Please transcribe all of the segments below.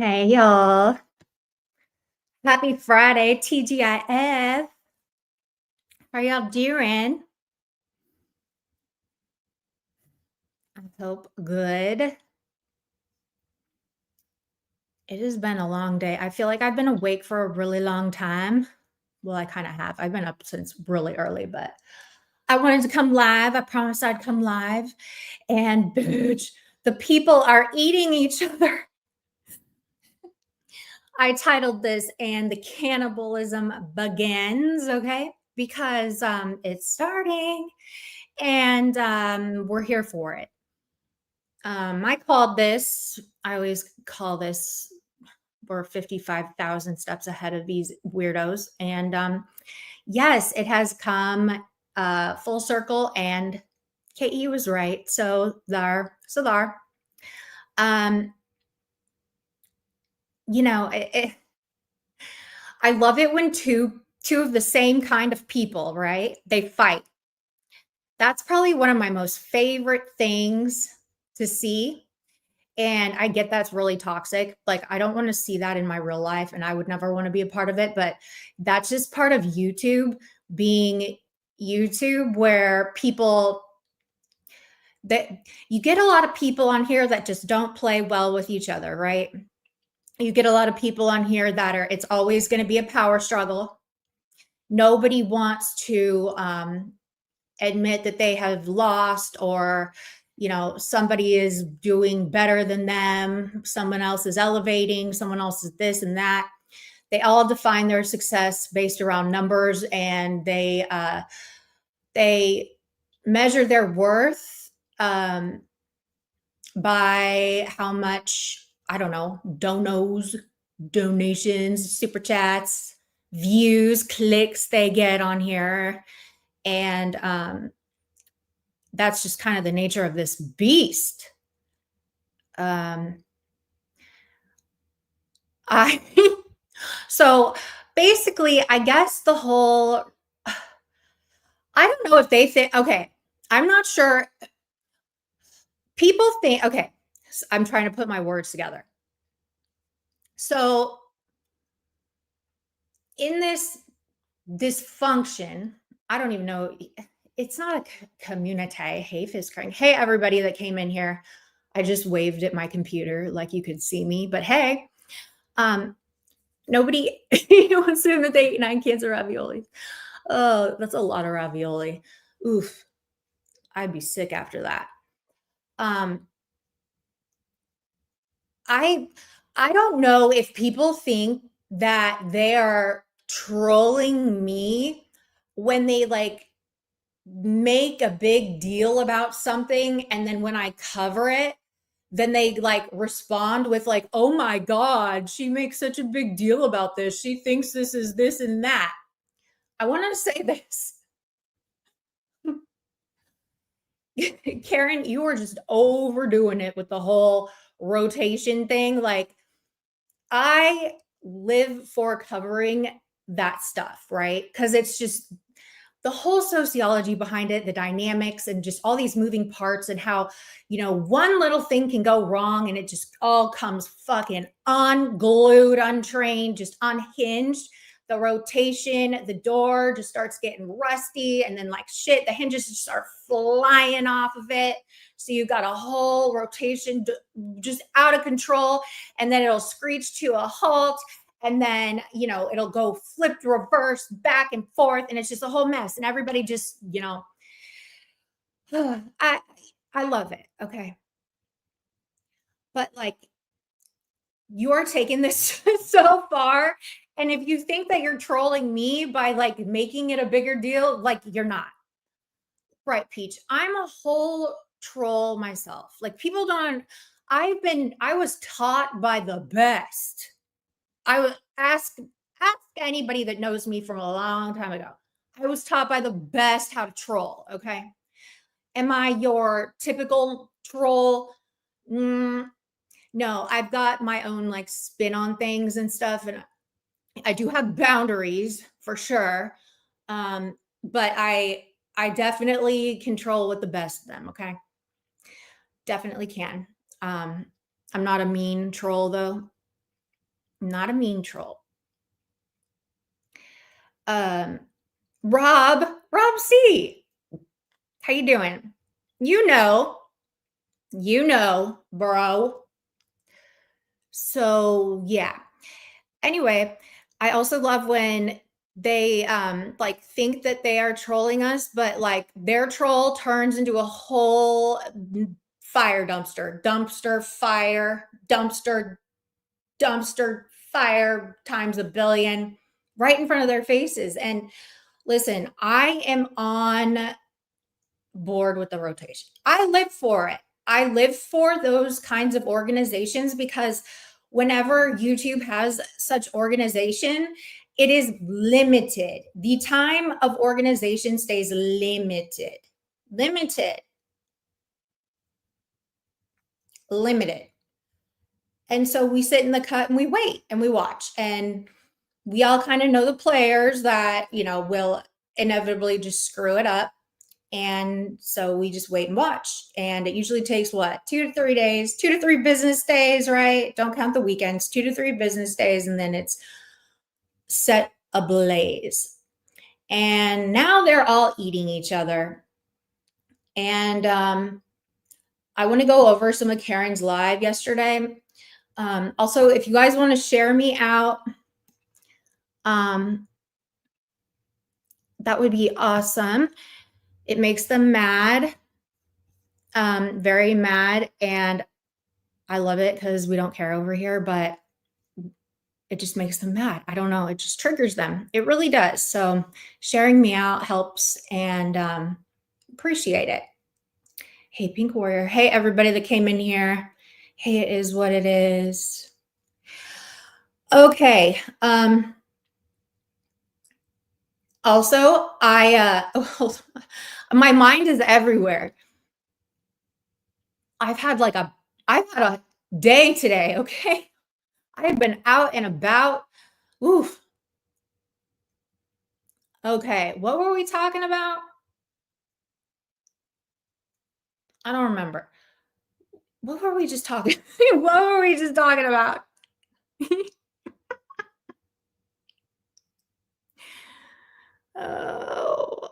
Hey y'all. Happy Friday, TGIF. How y'all doing? I hope good. It has been a long day. I feel like I've been awake for a really long time. Well, I kind of have. I've been up since really early, but I wanted to come live. I promised I'd come live. And bitch, the people are eating each other. I titled this "And the Cannibalism Begins," okay? Because it's starting and we're here for it. I always call this, we're 55,000 steps ahead of these weirdos. And yes, it has come full circle, and KE was right. So there. Um, you know, I love it when two of the same kind of people, right? They fight. That's probably one of my most favorite things to see. And I get that's really toxic. Like, I don't want to see that in my real life, and I would never want to be a part of it. But that's just part of YouTube being YouTube, where people that you get a lot of people on here that just don't play well with each other, right? You get a lot of people on here that it's always going to be a power struggle. Nobody wants to admit that they have lost, or somebody is doing better than them, someone else is elevating, someone else is this and that. They all define their success based around numbers, and they measure their worth by how much, I don't know, donations, super chats, views, clicks they get on here. And that's just kind of the nature of this beast. Um, I so basically, I guess I don't know if they think, okay, I'm not sure. People think, okay, I'm trying to put my words together. So in this dysfunction, I don't even know, it's not a community. Hey, Fiskring. Hey, everybody that came in here. I just waved at my computer like you could see me, but hey, nobody wants to admit they eat 9 cans of ravioli. Oh, that's a lot of ravioli. Oof, I'd be sick after that. Um, I I don't know if people think that they are trolling me when they like make a big deal about something, and then when I cover it, then they like respond with like, "Oh my god, she makes such a big deal about this. She thinks this is this and that." I want to say this. Karen, you are just overdoing it with the whole rotation thing. Like, I live for covering that stuff, right? Because it's just the whole sociology behind it, the dynamics, and just all these moving parts, and how, one little thing can go wrong and it just all comes fucking unglued, untrained, just unhinged. The rotation, the door just starts getting rusty, and then, like, shit, the hinges just start flying off of it. So you got a whole rotation just out of control, and then it'll screech to a halt, and then it'll go flipped reverse back and forth, and it's just a whole mess, and everybody just I I love it, okay, but like, you're taking this so far, and if you think that you're trolling me by like making it a bigger deal, like, you're not. Right, Peach, I'm a whole troll myself. Like, people don't I was taught by the best. I would ask anybody that knows me from a long time ago. I was taught by the best how to troll, okay? Am I your typical troll? Mm, no, I've got my own like spin on things and stuff, and I do have boundaries for sure. But I definitely control with the best of them, okay? Definitely can. Um, I'm not a mean troll though. Not a mean troll. Um, Rob C. How you doing? You bro. So yeah. Anyway, I also love when they like think that they are trolling us, but like their troll turns into a whole fire dumpster fire times a billion right in front of their faces. And listen, I am on board with the rotation. I live for it. I live for those kinds of organizations because whenever YouTube has such organization, it is limited. The time of organization stays limited. Limited. Limited. And so we sit in the cut and we wait and we watch. And we all kind of know the players that, will inevitably just screw it up. And so we just wait and watch. And it usually takes what, 2 to 3 days, 2 to 3 business days, right? Don't count the weekends, 2 to 3 business days. And then it's set ablaze. And now they're all eating each other. And I want to go over some of Karen's live yesterday. Also, if you guys want to share me out, that would be awesome. It makes them mad, very mad. And I love it because we don't care over here, but it just makes them mad. I don't know. It just triggers them. It really does. So sharing me out helps and appreciate it. Hey, Pink Warrior. Hey, everybody that came in here. Hey, it is what it is. Okay. Also, my mind is everywhere. I've had a day today, okay? I have been out and about. Oof. Okay, what were we talking about? I don't remember. What were we just talking? What were we just talking about? Oh,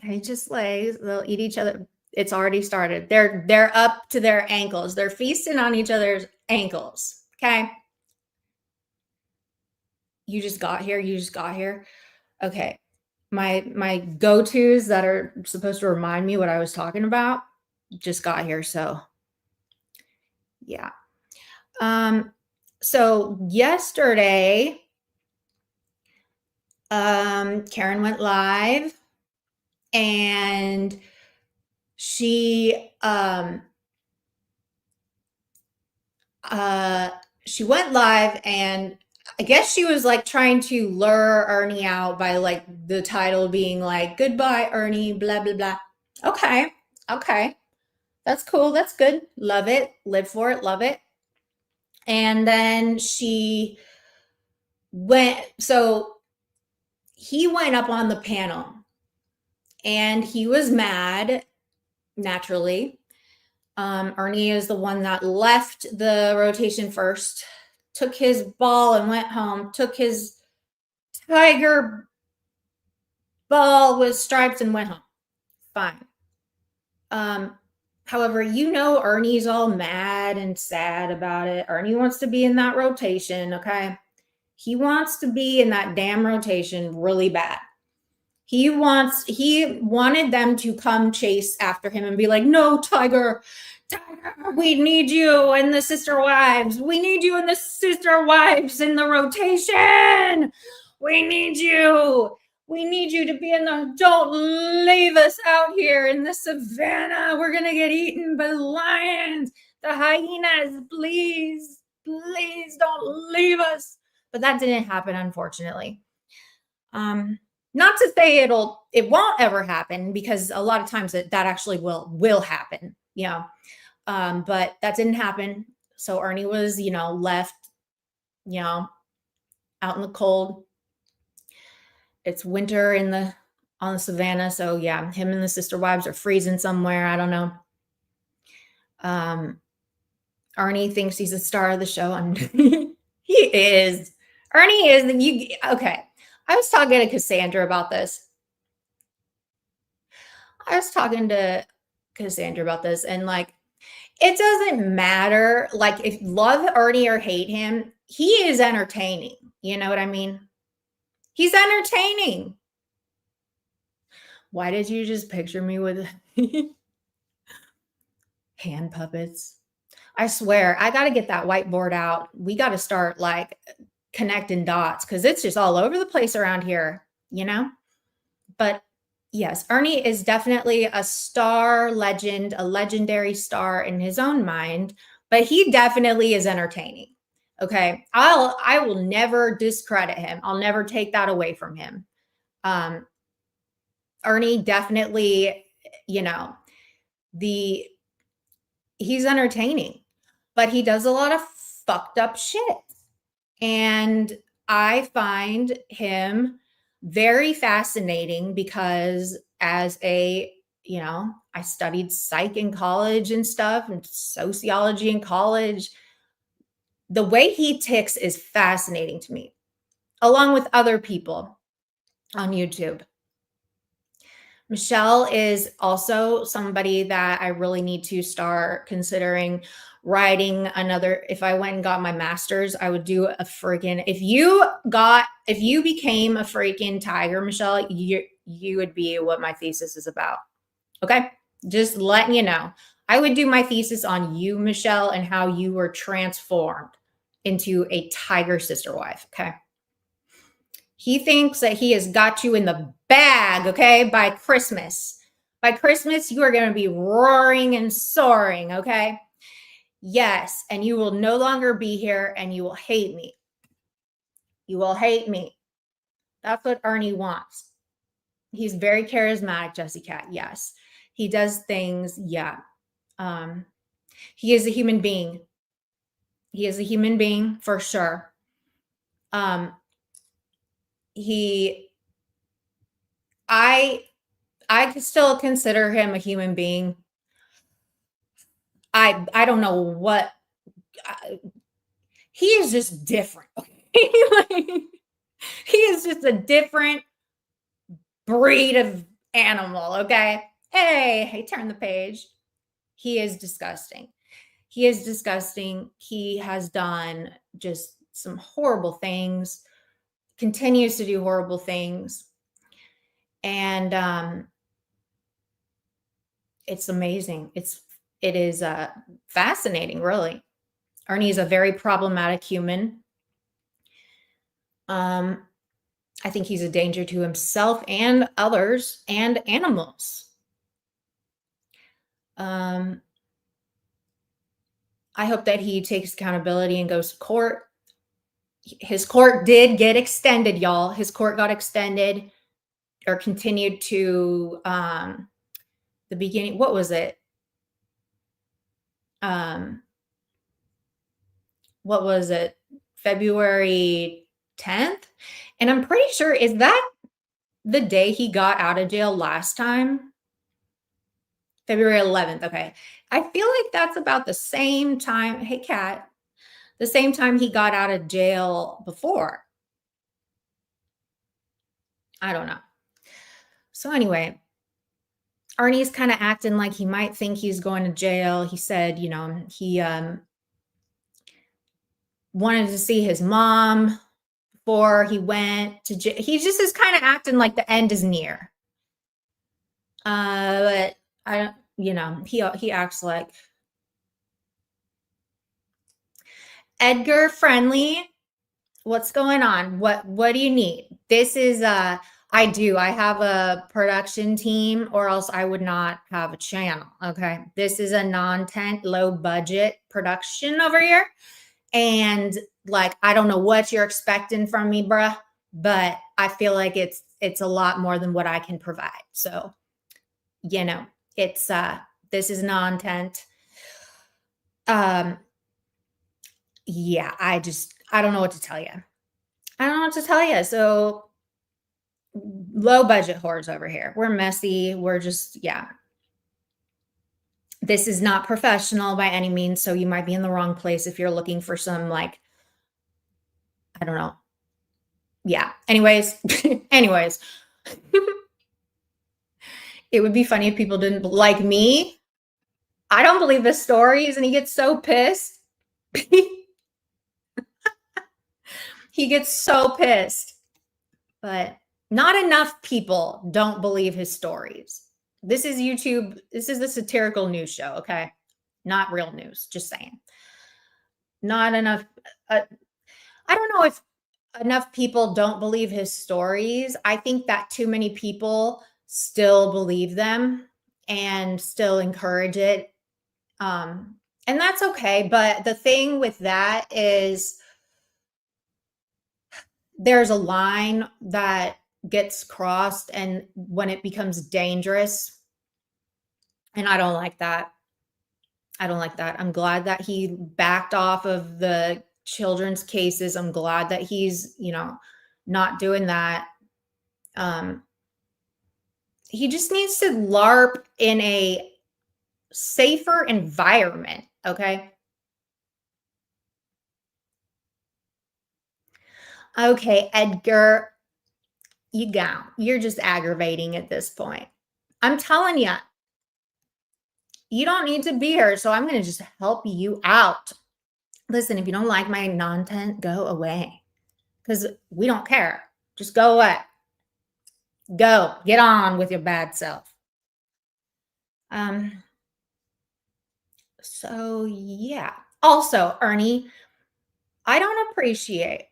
they just lays. They'll eat each other. It's already started. They're up to their ankles. They're feasting on each other's ankles. Okay. You just got here. You just got here. Okay. My go-tos that are supposed to remind me what I was talking about just got here. So yeah. So yesterday, Karen went live and she went live and I guess she was like trying to lure Ernie out by like the title being like goodbye Ernie blah blah blah. Okay. Okay. That's cool. That's good. Love it. Live for it. Love it. And then he went up on the panel and he was mad naturally. Ernie is the one that left the rotation first, took his ball and went home, took his tiger ball with stripes and went home. Fine. However, Ernie's all mad and sad about it. Ernie wants to be in that rotation, okay? He wants to be in that damn rotation really bad. He wanted them to come chase after him and be like, no, Tiger, we need you and the sister wives. We need you and the sister wives in the rotation. We need you. We need you to be in the, don't leave us out here in the savannah. We're going to get eaten by the lions, the hyenas. Please, please don't leave us. But that didn't happen, unfortunately. Not to say it won't ever happen, because a lot of times that actually will happen, but that didn't happen. So Ernie was, left, out in the cold. It's winter on the savannah. So yeah, him and the sister wives are freezing somewhere. I don't know. Ernie thinks he's a star of the show. He is. Ernie is. Okay. I was talking to Cassandra about this. And like, it doesn't matter. Like, if love Ernie or hate him, he is entertaining. You know what I mean? He's entertaining. Why did you just picture me with hand puppets? I swear, I got to get that whiteboard out. We got to start like connecting dots because it's just all over the place around here, you know? But yes, Ernie is definitely a star legend, a legendary star in his own mind, but he definitely is entertaining. Okay. I will never discredit him. I'll never take that away from him. Um, Ernie definitely, you know, the he's entertaining, but he does a lot of fucked up shit. And I find him very fascinating because as I studied psych in college and stuff and sociology in college. The way he ticks is fascinating to me, along with other people on YouTube. Michelle is also somebody that I really need to start considering writing another. If I went and got my master's, I would do a freaking, if you became a freaking tiger, Michelle, you would be what my thesis is about. Okay. Just letting you know. I would do my thesis on you, Michelle, and how you were transformed into a tiger sister wife. Okay. He thinks that he has got you in the bag, okay, by Christmas. By Christmas, you are going to be roaring and soaring, okay? Yes, and you will no longer be here and you will hate me. You will hate me. That's what Ernie wants. He's very charismatic, Jessie Cat. Yes. He does things, yeah. He is a human being. He is a human being for sure. I still consider him a human being. I don't know what he is just different. Like, he is just a different breed of animal. Okay. Hey, turn the page. He is disgusting. He is disgusting. He has done just some horrible things, continues to do horrible things. And it's amazing. It is fascinating, really. Ernie is a very problematic human. I think he's a danger to himself and others and animals. I hope that he takes accountability and goes to court. His court did get extended, y'all. His court got extended or continued to the beginning. What was it? What was it? February 10th? And I'm pretty sure, is that the day he got out of jail last time? February 11th. Okay. I feel like that's about the same time. Hey, Kat, the same time he got out of jail before. I don't know. So anyway, Arnie's kind of acting like he might think he's going to jail. He said, he wanted to see his mom before he went to jail. He just is kind of acting like the end is near. But I don't, he acts like Edgar Friendly. What's going on? What do you need? This is I have a production team, or else I would not have a channel. Okay. This is a non-tent, low budget production over here. And like, I don't know what you're expecting from me, bruh, but I feel like it's a lot more than what I can provide. So, it's this is non-tent. Yeah, I don't know what to tell you. I don't know what to tell you. So low budget whores over here. We're messy. We're just, yeah. This is not professional by any means. So you might be in the wrong place if you're looking for some like I don't know. Yeah. Anyways, anyways, it would be funny if people didn't like me. I don't believe his stories, and he gets so pissed. He gets so pissed. But not enough people don't believe his stories. This is YouTube. This is the satirical news show, okay? Not real news. Just saying. Not enough. Uh, I don't know if enough people don't believe his stories. I think that too many people still believe them and still encourage it. And that's okay. But the thing with that is there's a line that gets crossed, and when it becomes dangerous, and I don't like that. I don't like that. I'm glad that he backed off of the children's cases. I'm glad that he's, not doing that. Um, he just needs to LARP in a safer environment. Okay. Okay, Edgar, you're just aggravating at this point. I'm telling you, you don't need to be here. So I'm going to just help you out. Listen, if you don't like my content, go away because we don't care. Just go away. Go. Get on with your bad self. Um, so yeah. Also, Ernie, I don't appreciate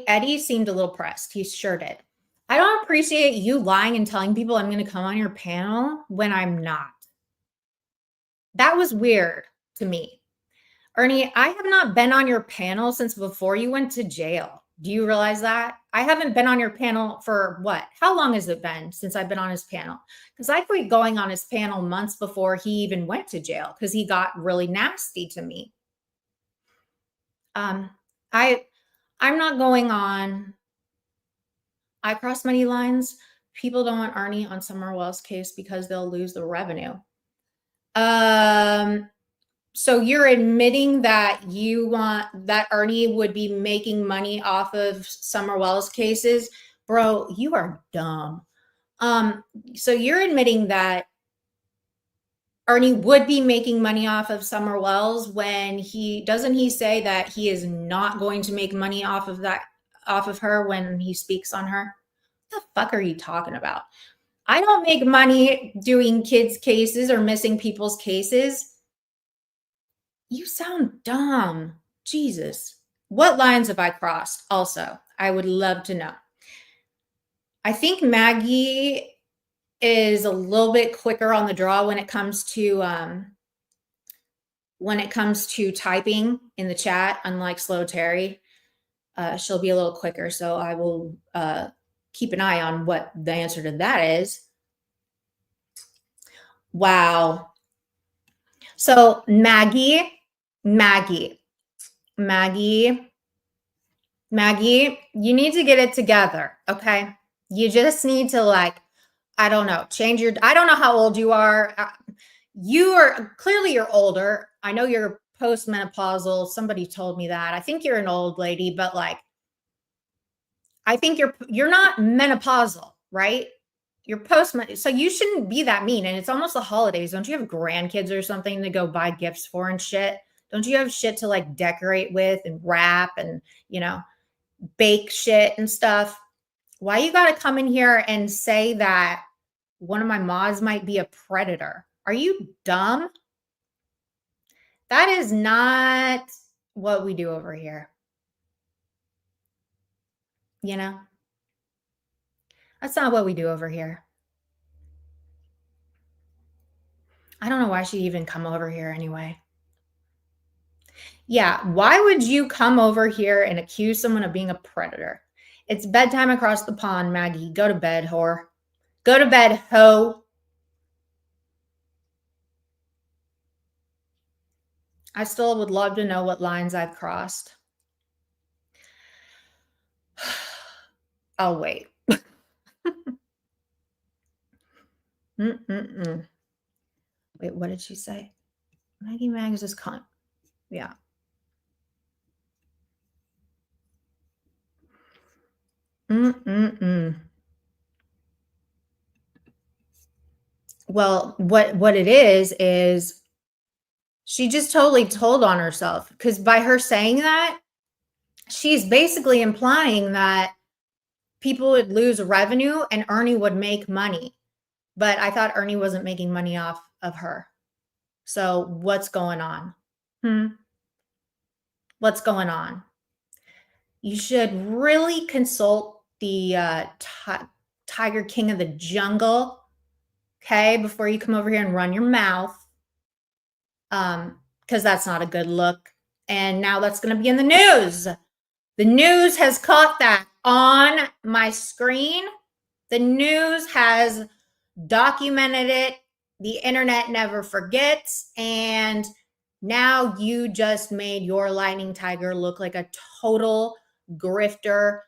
Eddie seemed a little pressed. He sure did. I don't appreciate you lying and telling people I'm going to come on your panel when I'm not. That was weird to me. Ernie, I have not been on your panel since before you went to jail. Do you realize that? I haven't been on your panel for what? How long has it been since I've been on his panel? Because I quit going on his panel months before he even went to jail because he got really nasty to me. Um, I I'm not going on. I cross many lines. People don't want Arnie on Summer Wells' case because they'll lose the revenue. Um, So you're admitting that you want that Ernie would be making money off of Summer Wells cases? Bro, you are dumb. So you're admitting that Ernie would be making money off of Summer Wells when he say that he is not going to make money off of her when he speaks on her? What the fuck are you talking about? I don't make money doing kids' cases or missing people's cases. You sound dumb. Jesus. What lines have I crossed? Also, I would love to know. I think Maggie is a little bit quicker on the draw when it comes to typing in the chat, unlike Slow Terry. She'll be a little quicker, so I will keep an eye on what the answer to that is. Wow. So Maggie, Maggie, you need to get it together, okay? You just need to I don't know, I don't know how old you are. You are clearly you're older. I know you're postmenopausal. Somebody told me that. I think you're an old lady, but I think you're not menopausal, right? You're post, so you shouldn't be that mean. And it's almost the holidays. Don't you have grandkids or something to go buy gifts for and shit? Don't you have shit to decorate with and wrap and bake shit and stuff? Why you got to come in here and say that one of my mods might be a predator? Are you dumb? That is not what we do over here. That's not what we do over here. I don't know why she even come over here anyway. Yeah, why would you come over here and accuse someone of being a predator? It's bedtime across the pond, Maggie. Go to bed, whore. Go to bed, hoe. I still would love to know what lines I've crossed. I'll wait. Wait, what did she say? Maggie Mags is cunt. Yeah. Mm-mm-mm. Well, what it is she just totally told on herself, because by her saying that, she's basically implying that people would lose revenue and Ernie would make money. But I thought Ernie wasn't making money off of her. So what's going on? Hmm? What's going on? You should really consult the Tiger King of the Jungle, okay, before you come over here and run your mouth, because that's not a good look. And now that's going to be in the news. The news has caught that on my screen. The news has documented it. The internet never forgets. And now you just made your lightning tiger look like a total grifter.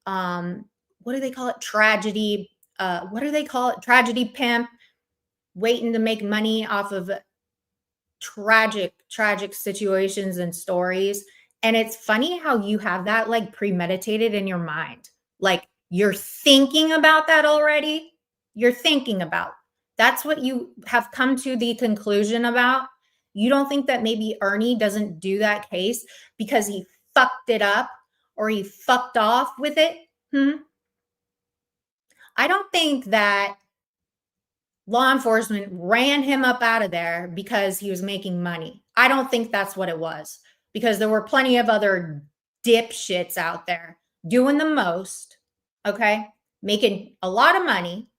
What do they call it? Tragedy. What do they call it? Tragedy pimp, waiting to make money off of tragic situations and stories. And it's funny how you have that like premeditated in your mind. Like you're thinking about that already. You're thinking about. That's what you have come to the conclusion about. You don't think that maybe Ernie doesn't do that case because he fucked it up or he fucked off with it? I don't think that law enforcement ran him up out of there because he was making money. I don't think that's what it was, because there were plenty of other dipshits out there doing the most, okay, making a lot of money,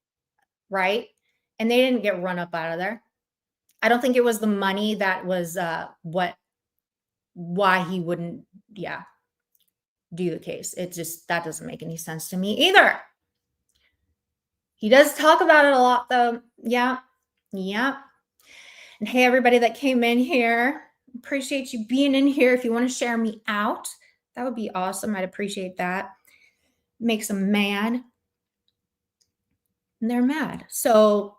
right? And they didn't get run up out of there. I don't think it was the money that was why he wouldn't, yeah, do the case. It just, that doesn't make any sense to me either. He does talk about it a lot though. Yeah. Yeah. And hey, everybody that came in here, appreciate you being in here. If you want to share me out, that would be awesome. I'd appreciate that. Makes them mad. And they're mad. So,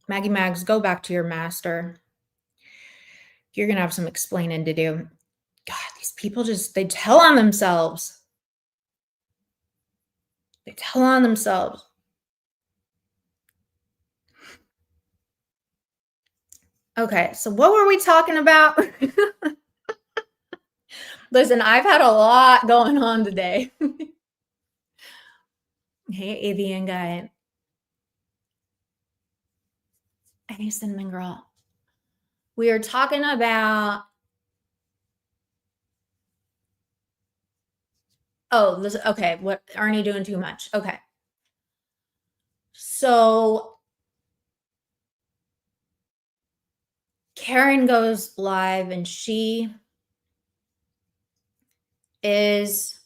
Maggie Mags, go back to your master. You're going to have some explaining to do. God, these people just, they tell on themselves. They tell on themselves. Okay, so what were we talking about? Listen, I've had a lot going on today. Hey, avian guy. Hey, cinnamon girl. We are talking about, oh, listen, okay, what, Arnie doing too much? Okay. So Karen goes live and she is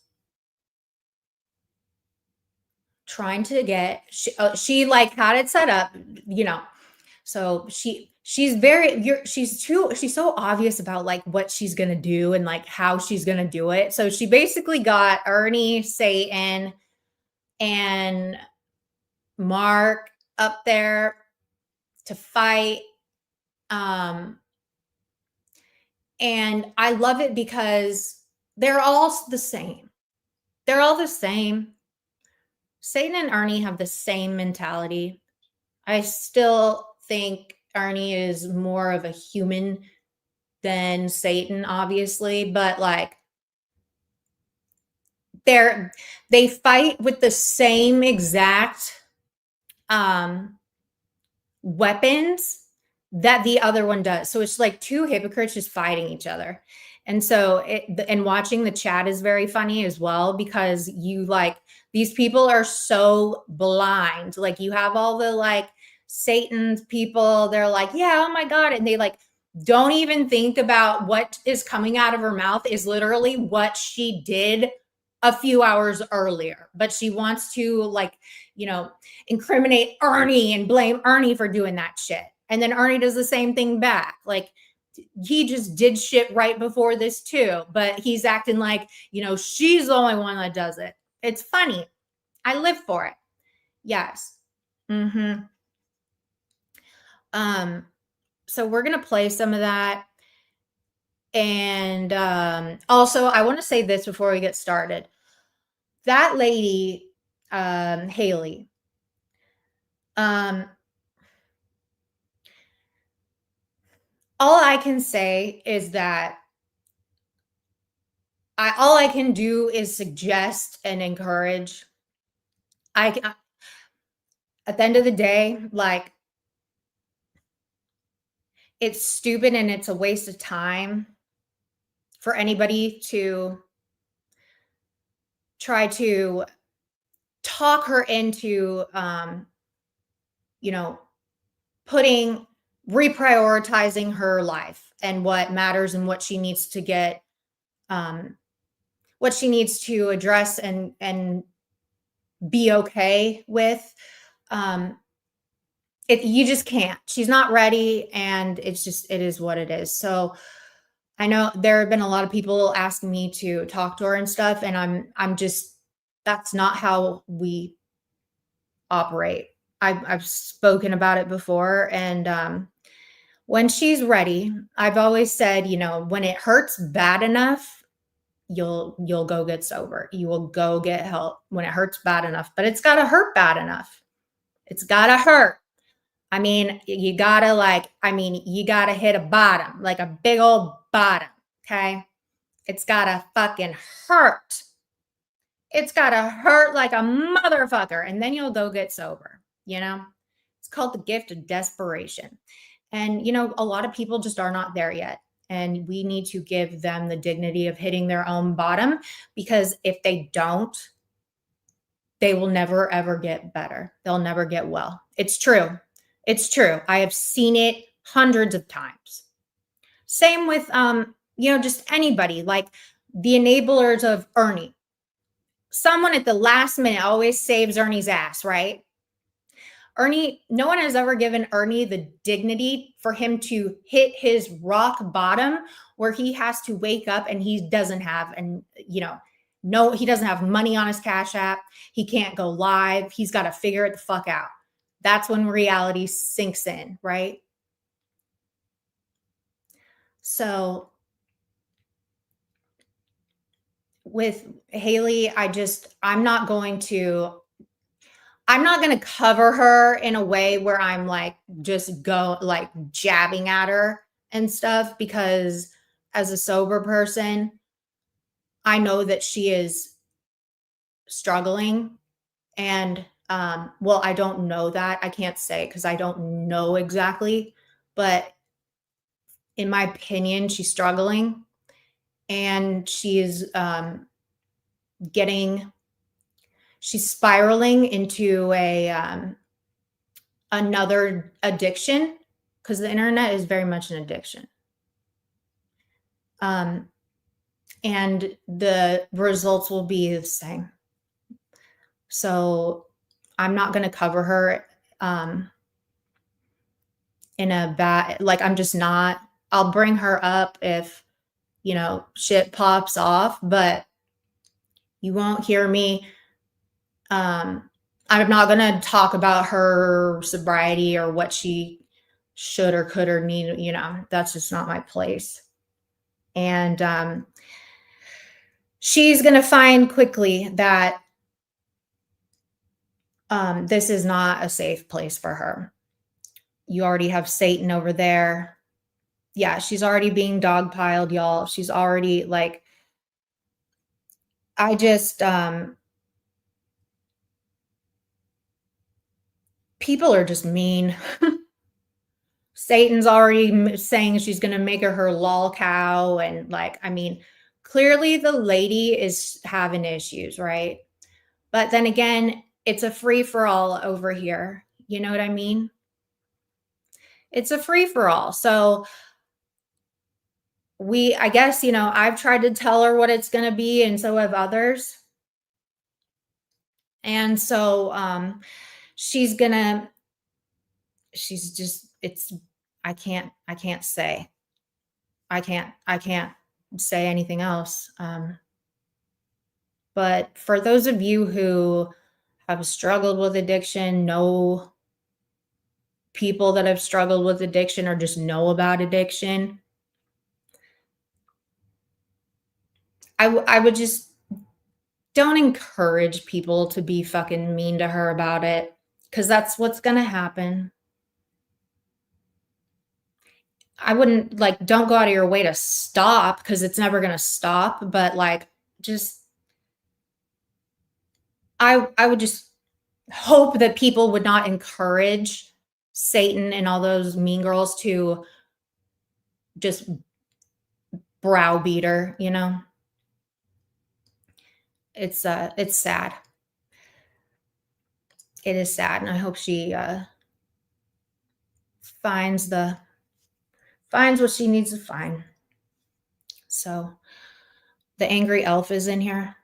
trying to get, she like had it set up, you know. So she's so obvious about like what she's gonna do and like how she's gonna do it. So she basically got Ernie, Satan, and Mark up there to fight. And I love it because they're all the same. They're all the same. Satan and Ernie have the same mentality. I still think Ernie is more of a human than Satan, obviously, but like they fight with the same exact weapons that the other one does. So it's like two hypocrites just fighting each other. And so and watching the chat is very funny as well, because you like, these people are so blind. Like you have all the like Satan's people, they're like, yeah, oh my God. And they like don't even think about what is coming out of her mouth is literally what she did a few hours earlier. But she wants to like, you know, incriminate Ernie and blame Ernie for doing that shit. And then Ernie does the same thing back. Like he just did shit right before this too, but he's acting like, you know, she's the only one that does it. It's funny. I live for it. Yes. Mm-hmm. So we're gonna play some of that. And also, I want to say this before we get started. That lady, Haley, um, all I can say is that all I can do is suggest and encourage. At the end of the day, like, it's stupid and it's a waste of time for anybody to try to talk her into, you know, putting reprioritizing her life and what matters and what she needs to get, um, what she needs to address and be okay with. Um, you just can't. She's not ready, and it is what it is. So I know there have been a lot of people asking me to talk to her and stuff, and I'm just that's not how we operate. I've spoken about it before, and when she's ready, I've always said, when it hurts bad enough, you'll go get sober. You will go get help when it hurts bad enough, but it's got to hurt bad enough. It's got to hurt. I mean, you got to hit a bottom, like a big old bottom, okay? It's got to fucking hurt. It's got to hurt like a motherfucker, and then you'll go get sober, It's called the gift of desperation. And, a lot of people just are not there yet. And we need to give them the dignity of hitting their own bottom, because if they don't, they will never, ever get better. They'll never get well. It's true. It's true. I have seen it hundreds of times. Same with, just anybody, like the enablers of Ernie. Someone at the last minute always saves Ernie's ass, right? Ernie, no one has ever given Ernie the dignity for him to hit his rock bottom where he has to wake up and he doesn't have, no, he doesn't have money on his Cash App. He can't go live. He's got to figure it the fuck out. That's when reality sinks in, right? So with Haley, I'm not going to cover her in a way where I'm like just like jabbing at her and stuff, because as a sober person, I know that she is struggling. And well, I don't know that. I can't say because I don't know exactly, but in my opinion, she's struggling, and getting she's spiraling into another addiction, because the internet is very much an addiction. And the results will be the same. So I'm not going to cover her in a bad, like, I'm just not. I'll bring her up if, shit pops off, but you won't hear me. I'm not going to talk about her sobriety or what she should or could or need, that's just not my place. And she's going to find quickly that this is not a safe place for her. You already have Satan over there. Yeah, she's already being dogpiled, y'all. She's already like, people are just mean. Satan's already saying she's going to make her lol cow. And clearly the lady is having issues, right? But then again, it's a free for all over here. You know what I mean? It's a free for all. So I guess, I've tried to tell her what it's going to be, and so have others. And so she's just, I can't say anything else. But for those of you who have struggled with addiction, know people that have struggled with addiction, or just know about addiction, I would just don't encourage people to be fucking mean to her about it, because that's what's gonna happen. I wouldn't like, don't go out of your way to stop because it's never gonna stop, but like, just I would just hope that people would not encourage Satan and all those mean girls to just browbeat her, you know? It's sad. It is sad, and I hope she, finds the finds what she needs to find. So, the angry elf is in here.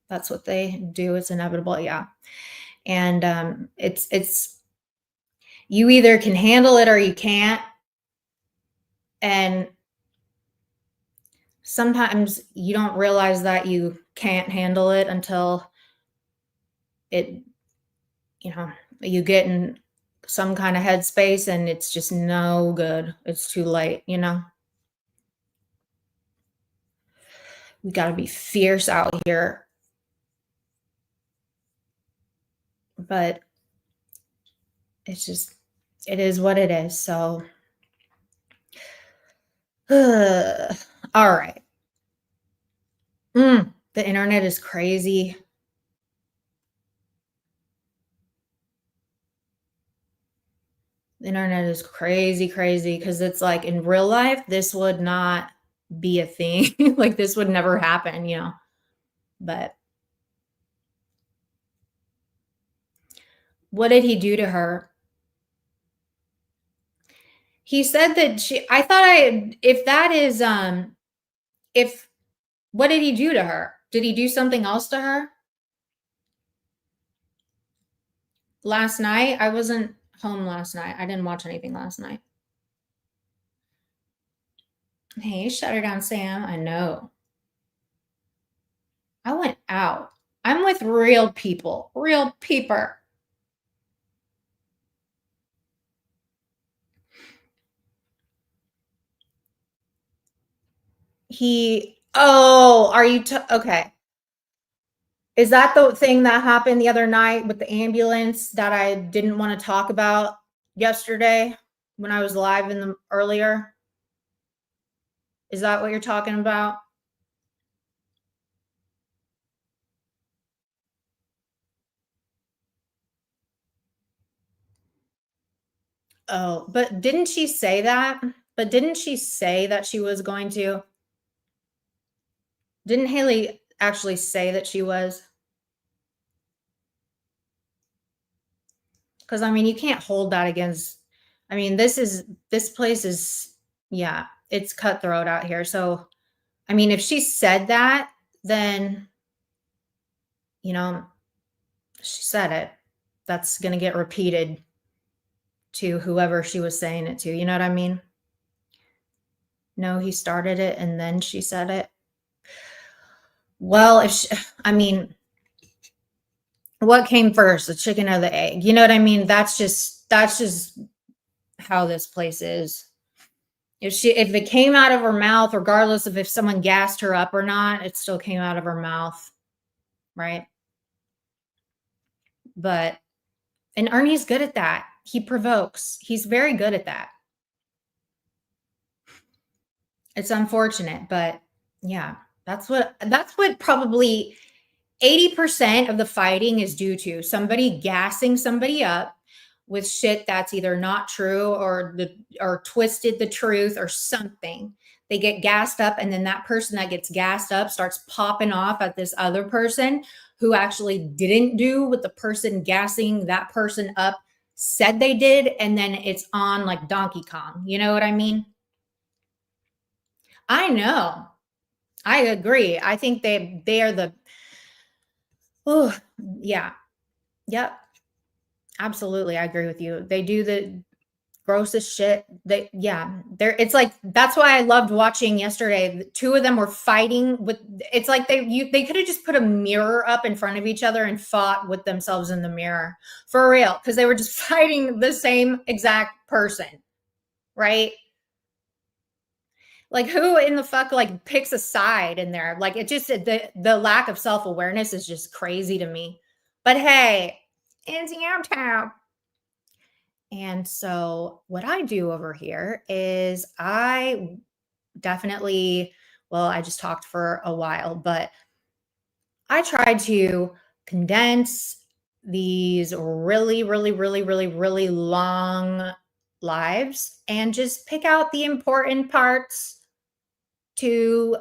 That's what they do, it's inevitable, yeah. And, it's you either can handle it or you can't, and sometimes you don't realize that you can't handle it until it you know, you get in some kind of headspace and it's just no good. It's too late, you know? We gotta be fierce out here, but it's just it is what it is, so alright. The internet is crazy. The internet is crazy, crazy because it's like in real life, this would not be a thing. Like, this would never happen, you know? But what did he do to her? He said that she I thought I if that is, if what did he do to her? Did he do something else to her? Last night? I wasn't home last night. I didn't watch anything last night. Hey, shut her down, Sam. I know. I went out. I'm with real people. Real peeper. Are you okay. Is that the thing that happened the other night with the ambulance that I didn't want to talk about yesterday when I was live in the earlier? Is that what you're talking about? Oh, but didn't she say that? But didn't she say that she was going to? Didn't Haley actually say that she was? Because I mean, you can't hold that against. I mean, this place is, yeah, it's cutthroat out here. So, I mean, if she said that, then, you know, she said it. That's going to get repeated to whoever she was saying it to. You know what I mean? No, he started it and then she said it. Well, if she, I mean, what came first, the chicken or the egg? You know what I mean? That's just how this place is. If it came out of her mouth, regardless of if someone gassed her up or not, it still came out of her mouth, right? But and Ernie's good at that. He provokes. He's very good at that. It's unfortunate, but yeah, that's what probably 80% of the fighting is due to somebody gassing somebody up with shit that's either not true or twisted the truth or something. They get gassed up, and then that person that gets gassed up starts popping off at this other person who actually didn't do what the person gassing that person up said they did, and then it's on like Donkey Kong. You know what I mean? I know. I agree. I think they are the oh yeah. Yep. Absolutely. I agree with you. They do the grossest shit. They're it's like that's why I loved watching yesterday. The two of them were fighting with it's like they could have just put a mirror up in front of each other and fought with themselves in the mirror. For real. Because they were just fighting the same exact person. Right? Like, who in the fuck, like, picks a side in there? Like, it just, the lack of self-awareness is just crazy to me. But hey, it's your time. And so what I do over here is I definitely, well, I just talked for a while, but I try to condense these really, really, really, really, really long lives and just pick out the important parts to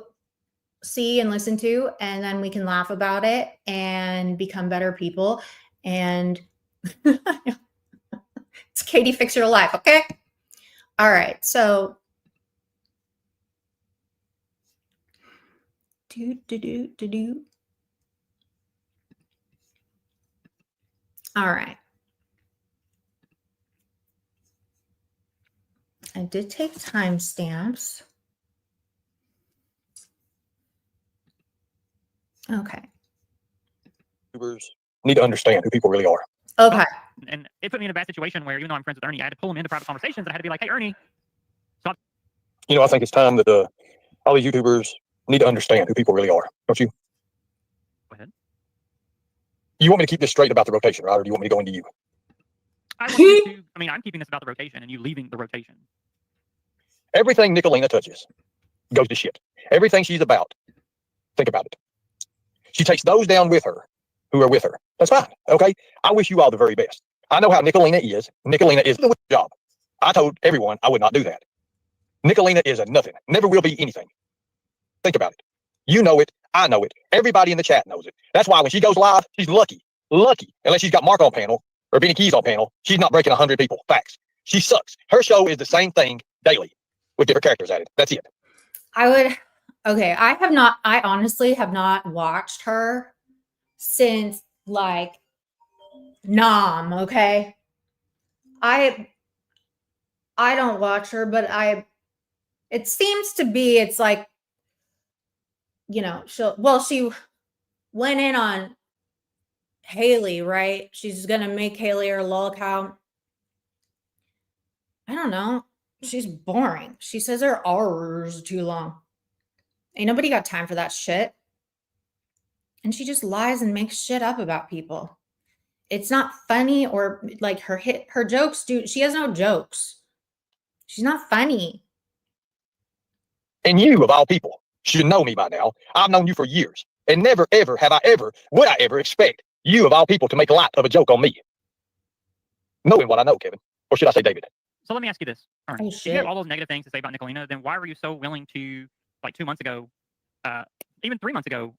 see and listen to, and then we can laugh about it and become better people. And it's Katie, fix your life, okay? All right, so all right. I did take timestamps. Okay. YouTubers need to understand who people really are. Okay. And it put me in a bad situation where, even though I'm friends with Ernie, I had to pull him into private conversations, and I had to be like, "Hey, Ernie." So I think it's time that all these YouTubers need to understand who people really are, don't you? Go ahead. You want me to keep this straight about the rotation, right? Or do you want me to go into you? I want you to, I mean, I'm keeping this about the rotation and you leaving the rotation. Everything Nicolina touches goes to shit. Everything she's about, think about it. She takes those down with her who are with her. That's fine, okay? I wish you all the very best. I know how Nicolina is. Nicolina is the job. I told everyone I would not do that. Nicolina is a nothing. Never will be anything. Think about it. You know it. I know it. Everybody in the chat knows it. That's why when she goes live, she's lucky. Lucky. Unless she's got Mark on panel or Benny Keys on panel, she's not breaking 100 people. Facts. She sucks. Her show is the same thing daily with different characters added. That's it. Okay, I honestly have not watched her since like Nom, okay? I don't watch her, but it seems to be, it's like, you know, she went in on Haley, right? She's gonna make Haley her lol cow. I don't know. She's boring. She says her R's too long. Ain't nobody got time for that shit. And she just lies and makes shit up about people. It's not funny, or like her jokes, dude. She has no jokes. She's not funny. And you, of all people, should know me by now. I've known you for years. And never, ever would I ever expect you, of all people, to make light of a joke on me. Knowing what I know, Kevin. Or should I say David? So let me ask you this, Ernie. If you have all those negative things to say about Nicolina, then why were you so willing to, like 2 months ago, even 3 months ago,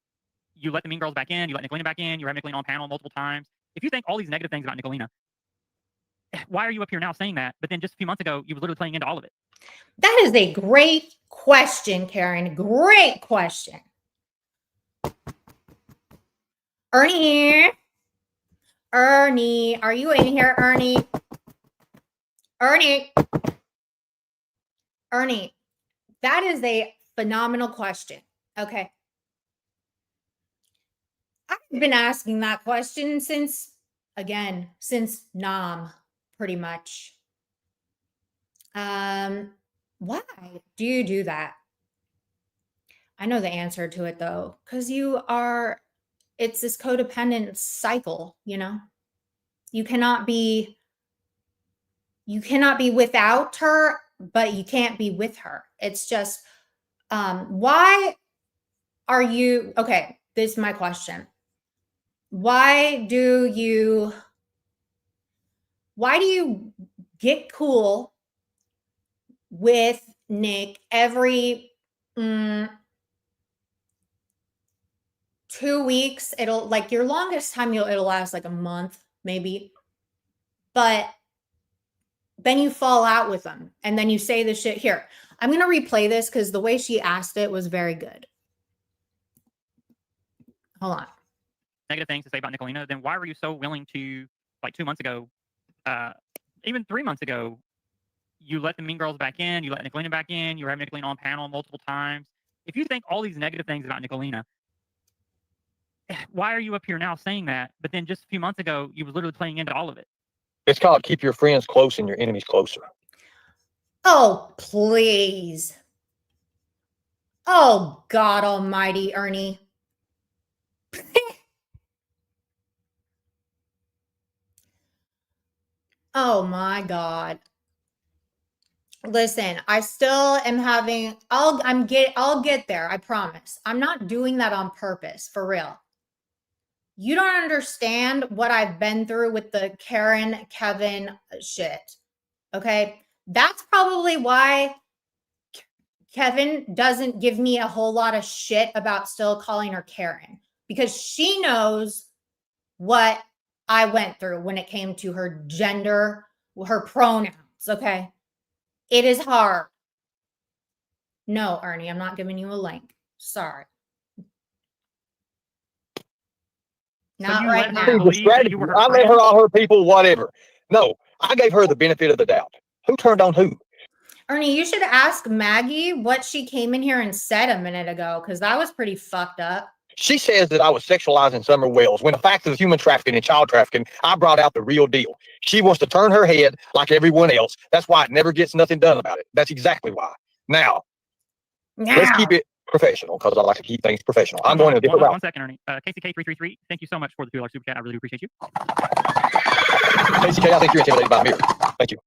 you let the Mean Girls back in, you let Nicolina back in, you had Nicolina on panel multiple times. If you think all these negative things about Nicolina, why are you up here now saying that? But then just a few months ago, you were literally playing into all of it. That is a great question, Karen. Great question. Ernie, are you in here, Ernie? Ernie, that is a phenomenal question. Okay. I've been asking that question since Nom, pretty much. Why do you do that? I know the answer to it though, because it's this codependent cycle, you know? You cannot be without her, but you can't be with her. It's just, why are you, okay, this is my question. Why do you get cool with Nick every 2 weeks? It'll, like, your longest time it'll last like a month maybe, but then you fall out with them and then you say this shit. Here, I'm gonna replay this because the way she asked it was very good. Hold on. Negative things to say about Nicolina, then why were you so willing to, like 2 months ago, even 3 months ago, you let the Mean Girls back in, you let Nicolina back in, you were having Nicolina on panel multiple times. If you think all these negative things about Nicolina, why are you up here now saying that? But then just a few months ago, you were literally playing into all of it. It's called keep your friends close and your enemies closer. Oh, please. Oh, God almighty, Ernie. Oh my God. Listen, I still am having, I'll get there. I promise. I'm not doing that on purpose, for real. You don't understand what I've been through with the Karen, Kevin shit. Okay. That's probably why Kevin doesn't give me a whole lot of shit about still calling her Karen, because she knows what I went through when it came to her gender, her pronouns. Okay. It is hard. No, Ernie, I'm not giving you a link. Sorry. Not you right let her now. believe that you were her I let friend? her, all her people, whatever. No, I gave her the benefit of the doubt. Who turned on who? Ernie, you should ask Maggie what she came in here and said a minute ago, because that was pretty fucked up. She says that I was sexualizing Summer Wells, when the fact of human trafficking and child trafficking, I brought out the real deal. She wants to turn her head like everyone else. That's why it never gets nothing done about it. That's exactly why. Now, let's keep it professional, because I like to keep things professional. I'm going in a different route. 1 second, Ernie. KCK333, thank you so much for the $2 super chat. I really appreciate you. KCK, I think you're intimidated by a mirror. Thank you.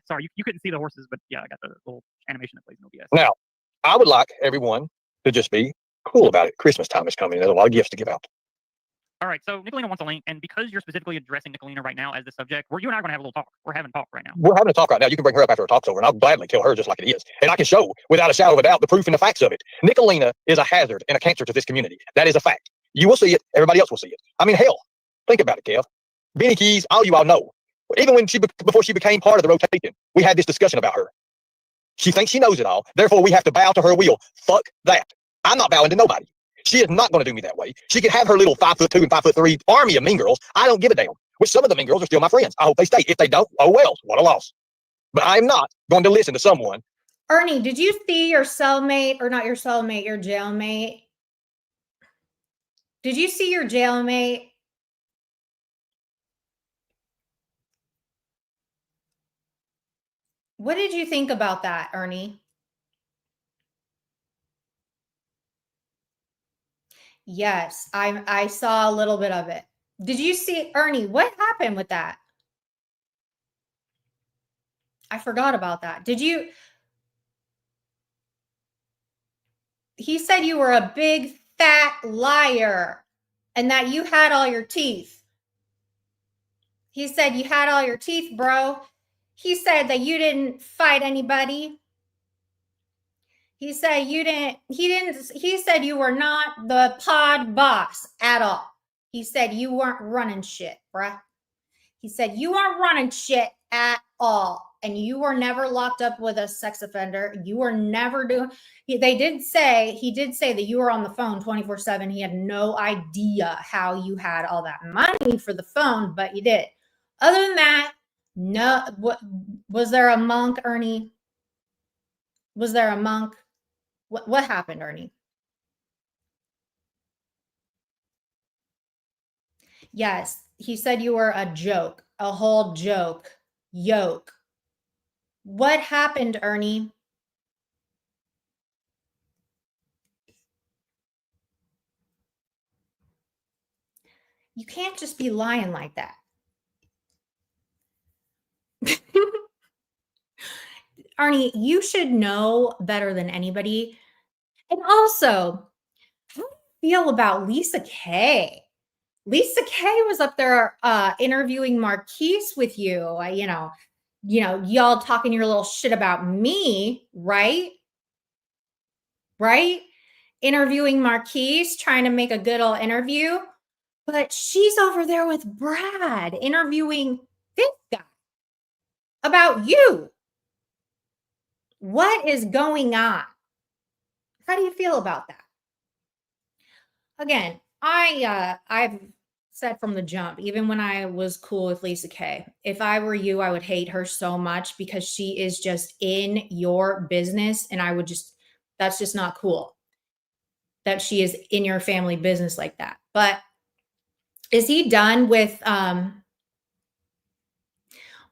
Sorry, you couldn't see the horses, but yeah, I got the little animation that plays in OBS. Now, I would like everyone to just be cool about it. Christmas time is coming. There's a lot of gifts to give out. All right, so Nicolina wants a link, and because you're specifically addressing Nicolina right now as the subject, you and I are going to have a little talk. We're having a talk right now. We're having a talk right now. You can bring her up after our talk's over, and I'll gladly tell her just like it is. And I can show, without a shadow of a doubt, the proof and the facts of it. Nicolina is a hazard and a cancer to this community. That is a fact. You will see it. Everybody else will see it. I mean, hell, think about it, Kev. Benny Keys, all you all know. Even when before she became part of the rotation, we had this discussion about her. She thinks she knows it all. Therefore, we have to bow to her will. Fuck that. I'm not bowing to nobody. She is not going to do me that way. She can have her little 5'2" and 5'3" army of mean girls. I don't give a damn. Which some of the mean girls are still my friends. I hope they stay. If they don't, oh well, what a loss. But I am not going to listen to someone. Ernie, did you see your cellmate, or not your cellmate, your jailmate? Did you see your jailmate? What did you think about that, Ernie? Yes, I saw a little bit of it. Did you see, Ernie, what happened with that? I forgot about that. Did you? He said you were a big fat liar and that you had all your teeth. He said you had all your teeth, bro. He said that you didn't fight anybody. He said he said you were not the pod boss at all. He said you weren't running shit, bruh. He said you weren't running shit at all. And you were never locked up with a sex offender. You were never doing, he did say that you were on the phone 24/7. He had no idea how you had all that money for the phone, but you did. Other than that, no, was there a monk, Ernie? Was there a monk? What happened, Ernie? Yes, he said you were a joke, a whole joke, yoke. What happened, Ernie? You can't just be lying like that. Arnie, you should know better than anybody. And also, how do you feel about Lisa Kay? Lisa Kay was up there interviewing Marquise with you. Y'all talking your little shit about me, right? Right? Interviewing Marquise, trying to make a good old interview. But she's over there with Brad interviewing this guy about you. What is going on? How do you feel about that? Again, I've said from the jump, even when I was cool with Lisa Kay, if I were you, I would hate her so much because she is just in your business, and that's just not cool that she is in your family business like that. But is he done with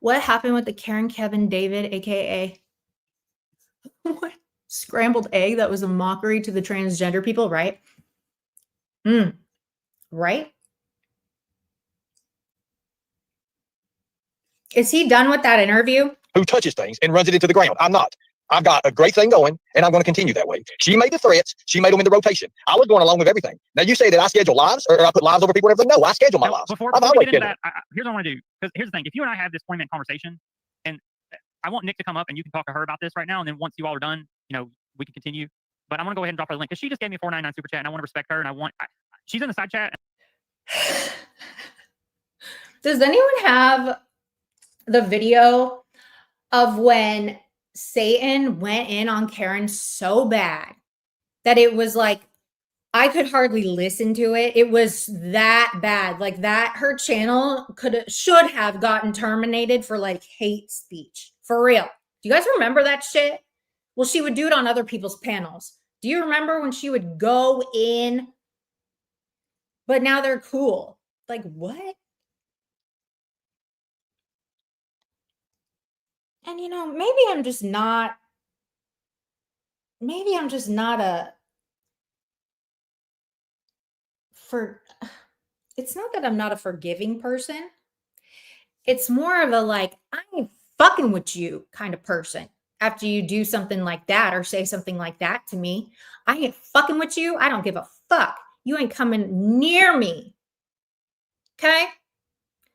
what happened with the Karen, Kevin, David, aka what? Scrambled egg that was a mockery to the transgender people, right? Right? Is he done with that interview? Who touches things and runs it into the ground. I'm not. I've got a great thing going, and I'm going to continue that way. She made the threats. She made them in the rotation. I was going along with everything. Now, you say that I schedule lives, or I put lives over people and everything. No, I schedule my lives. Before I've we always get into scheduled. that, here's what I want to do. Because here's the thing. If you and I have this 20-minute conversation, and I want Nick to come up, and you can talk to her about this right now, and then once you all are done, we can continue. But I'm going to go ahead and drop her the link, because she just gave me a $4.99 super chat, and I want to respect her, and she's in the side chat. Does anyone have the video of when Satan went in on Karen so bad that it was like, I could hardly listen to it. It was that bad. Like that, her channel should have gotten terminated for like hate speech. For real. Do you guys remember that shit? Well, she would do it on other people's panels. Do you remember when she would go in? But now they're cool. Like, what? And maybe I'm just not it's not that I'm not a forgiving person. It's more of a like, I ain't fucking with you kind of person. After you do something like that or say something like that to me, I ain't fucking with you. I don't give a fuck. You ain't coming near me. Okay?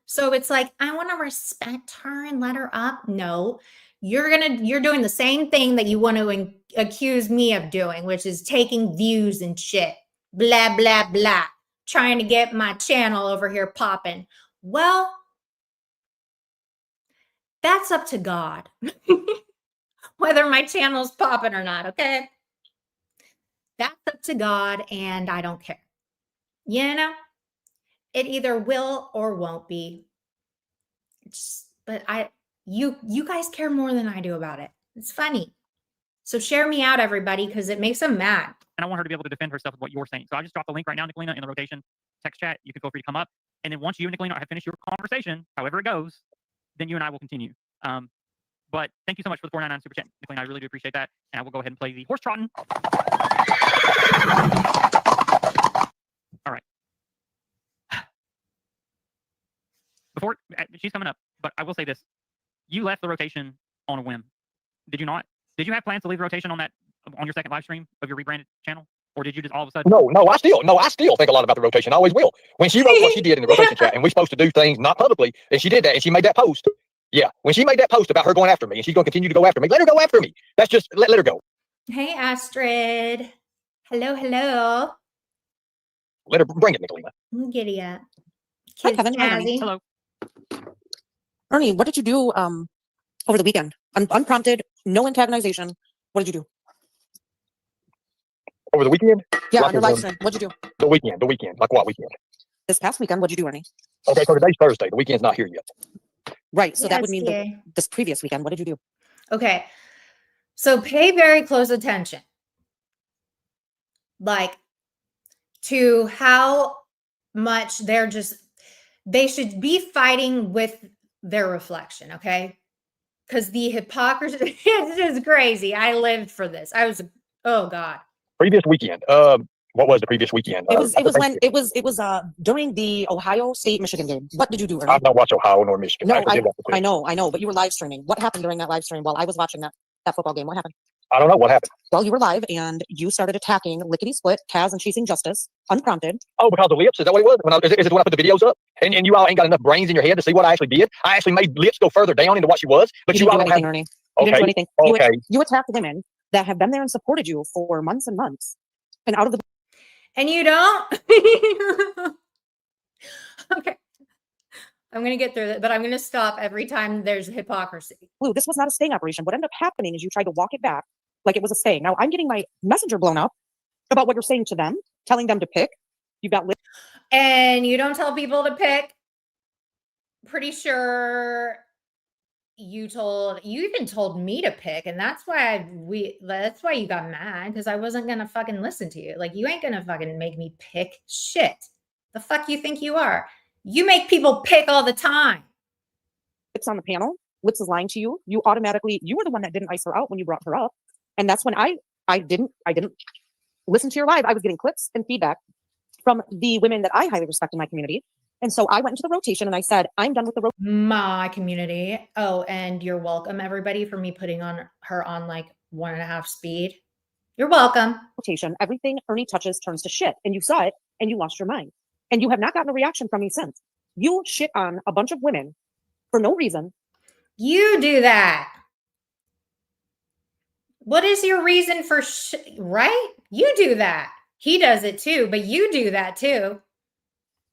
So it's like, I want to respect her and let her up. No, you're doing the same thing that you want to accuse me of doing, which is taking views and shit. Blah, blah, blah. Trying to get my channel over here popping. Well, that's up to God. Whether my channel's popping or not, okay? That's up to God, and I don't care. It either will or won't be. But you guys care more than I do about it. It's funny. So share me out, everybody, because it makes them mad. And I want her to be able to defend herself with what you're saying. So I just dropped the link right now, Nicolina, in the rotation text chat. You can feel free to come up. And then once you and Nicolina have finished your conversation, however it goes, then you and I will continue. But thank you so much for the $4.99 super chat, Nicolina. I really do appreciate that. And I will go ahead and play the horse trotting. All right. Before she's coming up, but I will say this: you left the rotation on a whim, did you not? Did you have plans to leave the rotation on your second live stream of your rebranded channel, or did you just all of a sudden? No, I still think a lot about the rotation. I always will. When she wrote what she did in the rotation chat, and we're supposed to do things not publicly, and she did that, and she made that post. Yeah, when she made that post about her going after me, and she's going to continue to go after me, let her go after me. That's just let her go. Hey, Astrid. Hello. Let her bring it, Nicolina. Giddy up. Hi, Kevin. Hi, Ernie. Hello. Ernie, what did you do over the weekend? Unprompted, no antagonization. What did you do? Over the weekend? Yeah, Like on your live stream. What'd you do? The weekend. Like what weekend? This past weekend, what'd you do, Ernie? Okay, so today's Thursday. The weekend's not here yet. Right, so that would mean this previous weekend. What did you do? Okay, so pay very close attention. Like, to how much they should be fighting with their reflection, okay? Because the hypocrisy is just crazy. I lived for this. Oh God. Previous weekend. What was the previous weekend? It was during the Ohio State-Michigan game. What did you do, Ernie? I've not watched Ohio nor Michigan. No, I know, but you were live streaming. What happened during that live stream while I was watching that football game? What happened? I don't know what happened. Well, you were live and you started attacking Lickety Split, Kaz, and Chasing Justice, unprompted. Oh, because of lips? Is that what it was? Is it when I put the videos up? And you all ain't got enough brains in your head to see what I actually did? I actually made lips go further down into what she was. But you didn't do anything, Ernie. You didn't do anything. Okay. You attacked women that have been there and supported you for months and months. And out of the... And you don't? Okay. I'm going to get through it, but I'm going to stop every time there's hypocrisy. Blue, this was not a sting operation. What ended up happening is you tried to walk it back like it was a sting. Now I'm getting my messenger blown up about what you're saying to them, telling them to pick. You've got... And you don't tell people to pick. Pretty sure you even told me to pick, and that's why you got mad, because I wasn't gonna fucking listen to you. Like, you ain't gonna fucking make me pick shit. The fuck you think you are? You make people pick all the time. It's on the panel. Witz is lying to you. You were the one that didn't ice her out when you brought her up. And that's when I didn't listen to your live. I was getting clips and feedback from the women that I highly respect in my community. And so I went into the rotation and I said, I'm done with the My community. Oh, and you're welcome, everybody, for me putting her on like 1.5 speed. You're welcome. rotation. Everything Ernie touches turns to shit. And you saw it and you lost your mind. And you have not gotten a reaction from me since. You shit on a bunch of women for no reason. You do that. What is your reason for right? You do that. He does it too, but you do that too.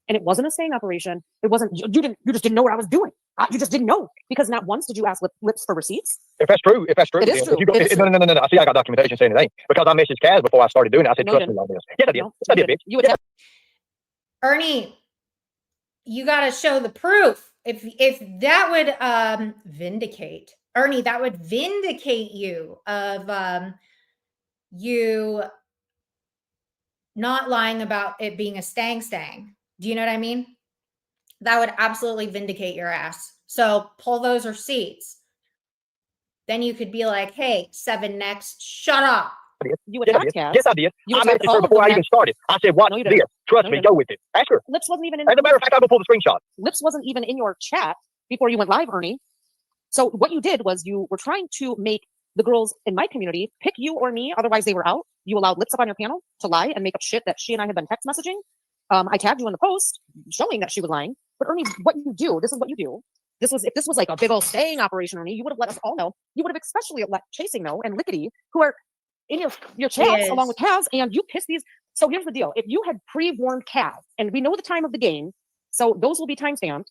And it wasn't a sting operation. It wasn't, you just didn't know what I was doing. You just didn't know, because not once did you ask lips for receipts. If that's true, It is true. No. I see I got documentation saying it ain't, because I messaged Kaz before I started doing it. I said, trust me on this. Yes, I did. No, I did, bitch. You attacked. Ernie, you got to show the proof. If that would vindicate, Ernie, that would vindicate you of you not lying about it being a stang. Do you know what I mean? That would absolutely vindicate your ass. So pull those receipts. Then you could be like, hey, 7 next, shut up. You attacked Kaz. Yes, I did. You I attacked messaged all her of before I them. even started. I said, watch No, you this. didn't. Trust No, me. you Go with it. Ask her. Lips wasn't even in. As a matter of fact, I will pull the screenshot. Lips wasn't even in your chat before you went live, Ernie. So what you did was you were trying to make the girls in my community pick you or me. Otherwise, they were out. You allowed Lips up on your panel to lie and make up shit that she and I had been text messaging. I tagged you in the post showing that she was lying. But Ernie, what you do, this is what you do. If this was like a big old staying operation, Ernie, you would have let us all know. You would have especially let Chasing know and Lickety, who are in your chats along with Kaz, and you piss these. So here's the deal. If you had pre-warned Kaz, and we know the time of the game, so those will be timestamped,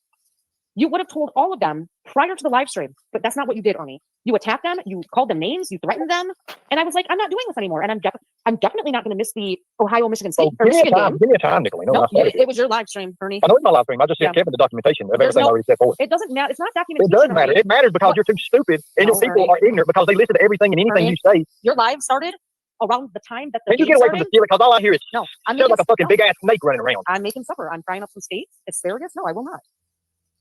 you would have told all of them prior to the live stream. But that's not what you did, Ernie. You attacked them, you called them names, you threatened them, and I was like, I'm not doing this anymore, and I'm definitely not going to miss the Ohio-Michigan State Give me Michigan game. give me a time, Nicolina. No, it was your live stream, Ernie. I know it's my live stream. I just sent Kevin the documentation of everything I already said forward. It doesn't matter. It's not It documentation. does matter. Ernie. It matters because you're too stupid and your people are ignorant because they listen to everything and anything you say. Your live started around the time that the Can you game get away from the started. skillet? Because all I hear is No, I'm sounds making, like a fucking big ass snake running around. I'm making supper. I'm frying up some steaks. Asparagus? No, I will not.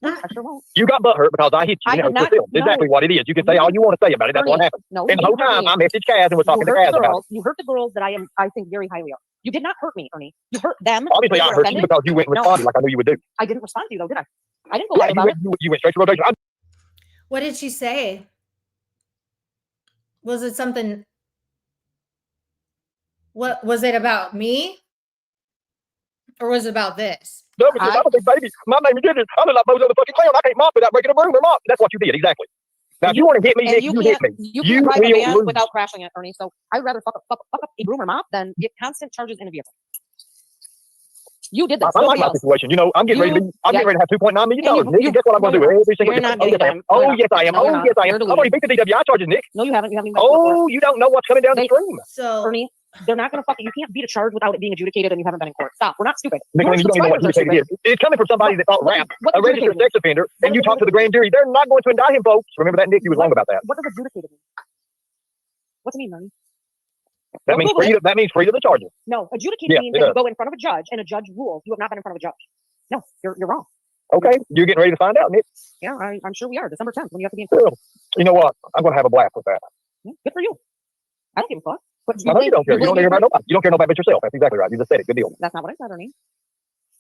No, I sure won't. You got butthurt because I hit you. I did not. Exactly what it is. You can say all you want to say about it. That's what happened. No, And the whole time I messaged Kaz and was talking to hurt Kaz the about it. girls. You hurt the girls that I think very highly of. You did not hurt me, Ernie. You hurt them. Obviously, They I were hurt you offended. because you went and responded like I knew you would do. I didn't respond to you though, did I? I didn't go live about it. You went straight to rotation. What did she say? Was it something? What was it about me? Or was it about this? No, because I'm a big baby. My name is Ginger. I'm like most other fucking clown. I can't mop without breaking a broom or mop. That's what you did, exactly. Now, if you want to hit me, Nick, you hit me. You can't drive a will van lose. without crashing it, Ernie. So I'd rather fuck up a broom or mop than get constant charges in a vehicle. You did this. I like my situation. You know, I'm getting ready to have $2.9 million. Nick, guess what I'm going to do every single day? Oh, yes, I am. Oh, yes, I am. I've already beat the DWI charges, Nick. No, you haven't. You haven't. Oh, you don't know what's coming down the stream. So Ernie, they're not going to fucking. You can't beat a charge without it being adjudicated, and you haven't been in court. Stop. We're not stupid. Nicolene, you don't even know what adjudicated is. It's coming from somebody that thought rap, a registered sex offender, and you talk to the grand jury. They're not going to indict him, folks. Remember that, Nick? You was wrong about that. What does adjudicated mean? What's it mean, Ernie? That means free to the charges. No, adjudicated means that you go in front of a judge and a judge rules. You have not been in front of a judge. No, you're wrong. Okay, you're getting ready to find out, Nick. Yeah, I'm sure we are. December 10th when you have to be in court. Well, you know what? I'm going to have a blast with that. Yeah, good for you. I don't give a fuck. But I know you don't care. You don't care about nobody. You don't care nobody but yourself. That's exactly right. You just said it. Good deal. That's not what I said, Ernie.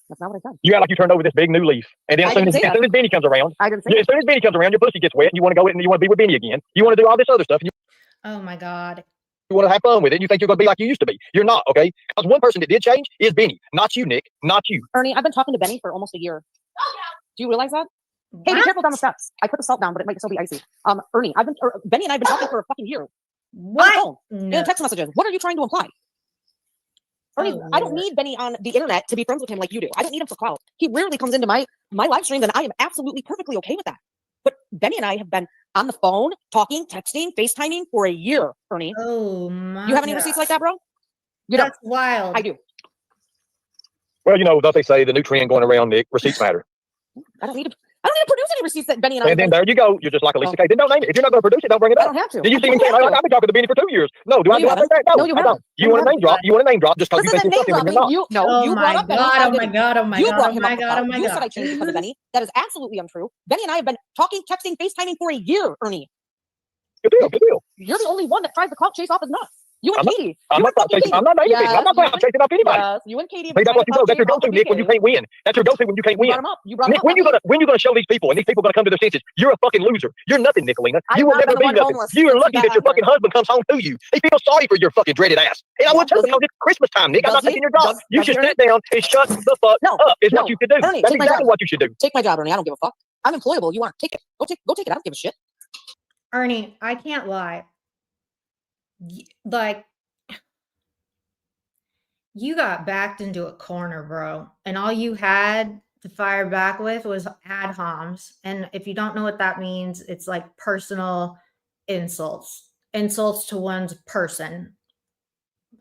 That's not what I said. You act like you turned over this big new leaf, and then as soon as Benny comes around, I didn't say as soon as Benny comes around, your pussy gets wet, and you want to go in and you want to be with Benny again. You want to do all this other stuff, and oh my God. you want to have fun with it. And you think you're going to be like you used to be. You're not, okay? Because one person that did change is Benny, not you, Nick, not you. Ernie, I've been talking to Benny for almost a year. Do you realize that? Hey, be careful down the steps. I put the salt down, but it might still be icy. Ernie, Benny and I've been talking for a fucking year. What? In text messages. What are you trying to imply? Ernie, I don't need Benny on the internet to be friends with him like you do. I don't need him for clout. He rarely comes into my live streams, and I am absolutely perfectly okay with that. But Benny and I have been on the phone, talking, texting, FaceTiming for a year, Ernie. Oh my. You have any receipts like that, bro? That's wild. I do. Well, you know, don't they say the new trend going around, Nick, receipts matter. I don't need to produce any receipts that Benny and I. And then there you go. You're just like Alicia K. Then don't name it. If you're not going to produce it, don't bring it I up. don't have to. Did you see me? I've been talking to Benny for 2 years. No, do I think that? No, you I don't. You want to name drop? You want to name drop just because you think you're something when you're not. Oh my God. Oh my God. Oh my God. Oh my God. Oh my God. You said I changed because of Benny. That is absolutely untrue. Benny and I have been talking, texting, FaceTiming for a year, Ernie. Good deal. Good deal. You're the only one that tries to clout chase off his nuts. You and Katie. I'm not chasing. I'm not naming people. I'm not chasing up anybody. Yes, you and Katie. Hey, that's what you go. That's your go-to, Nick, when you can't win. That's your go-to when you can't You win. brought him up. You brought Nick, him up. when you gonna show these people, and these people gonna come to their senses? You're a fucking loser. You're nothing, Nicolina. I'm You will not never the be one nothing. homeless You are since lucky you that got your fucking here. husband comes home to you. He feels sorry for your fucking dreaded ass. And I Yeah, would tell does him because it's Christmas time, Nick. I'm not Does he? taking your job. Does You he, should Ernie? sit down and shut the fuck No, up. Is no. what you should do. Ernie, That's take my exactly job. what you should do. Take my job, Ernie. I don't give a fuck. I'm employable. You aren't. Take it. Go take it. I don't give a shit. Ernie, I can't lie. Like, you got backed into a corner, bro, and all you had to fire back with was ad homs. And if you don't know what that means, it's like personal insults to one's person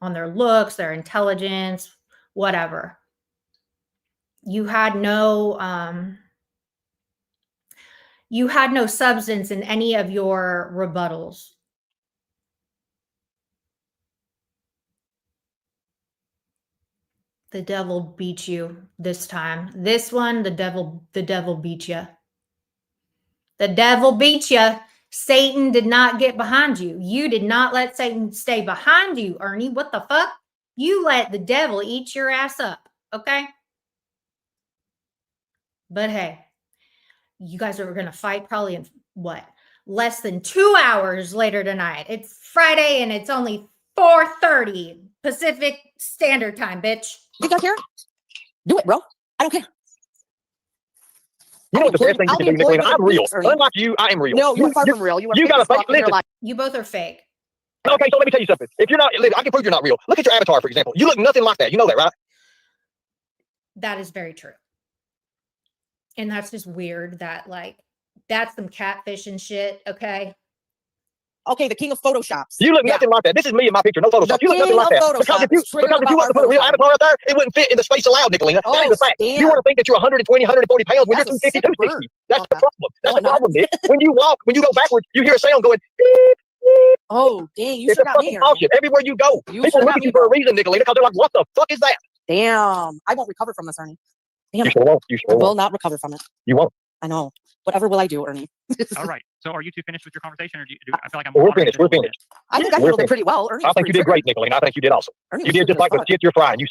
on their looks, their intelligence, whatever. You had no substance in any of your rebuttals. The devil beat you this time. This one, the devil beat you. The devil beat you. Satan did not get behind you. You did not let Satan stay behind you, Ernie. What the fuck? You let the devil eat your ass up, okay? But hey, you guys are going to fight probably in what? Less than 2 hours later tonight. It's Friday and it's only 4:30 Pacific Standard Time, bitch. You guys care? Do it, bro. I don't care. You know what the best thing you can do, Nicolina? I'm real. Unlike you, I am real. No, you are far from real. You got to fake. Listen. You both are fake. Okay, so let me tell you something. If you're not, I can prove you're not real. Look at your avatar, for example. You look nothing like that. You know that, right? That is very true. And that's just weird that, like, that's some catfish and shit, okay? Okay, the king of Photoshops. You look nothing like that. This is me in my picture. No Photoshop. You look nothing like that. Because if you want to put a real avatar out there, it wouldn't fit in the space allowed, Nicolina. That is a fact. You want to think that you're 120, 140 pounds when you're 250, 260. That's the problem. That's the problem, Nick. When you walk, when you go backwards, you hear a sound going, beep, beep. Oh, dang. You should have got me here. Everywhere you go. People look at you for a reason, Nicolina, because they're like, what the fuck is that? Damn. I won't recover from this, Ernie. Damn. You sure won't. You sure I will won't. not recover from it. You won't. I know. Whatever will I do, Ernie? All right. So are you two finished with your conversation, or do I feel like I'm? We're finished. We're finished. I think I handled it pretty well. Ernie, I think you did great, Nicolina. I think you did awesome. You did just like the shit you're frying. You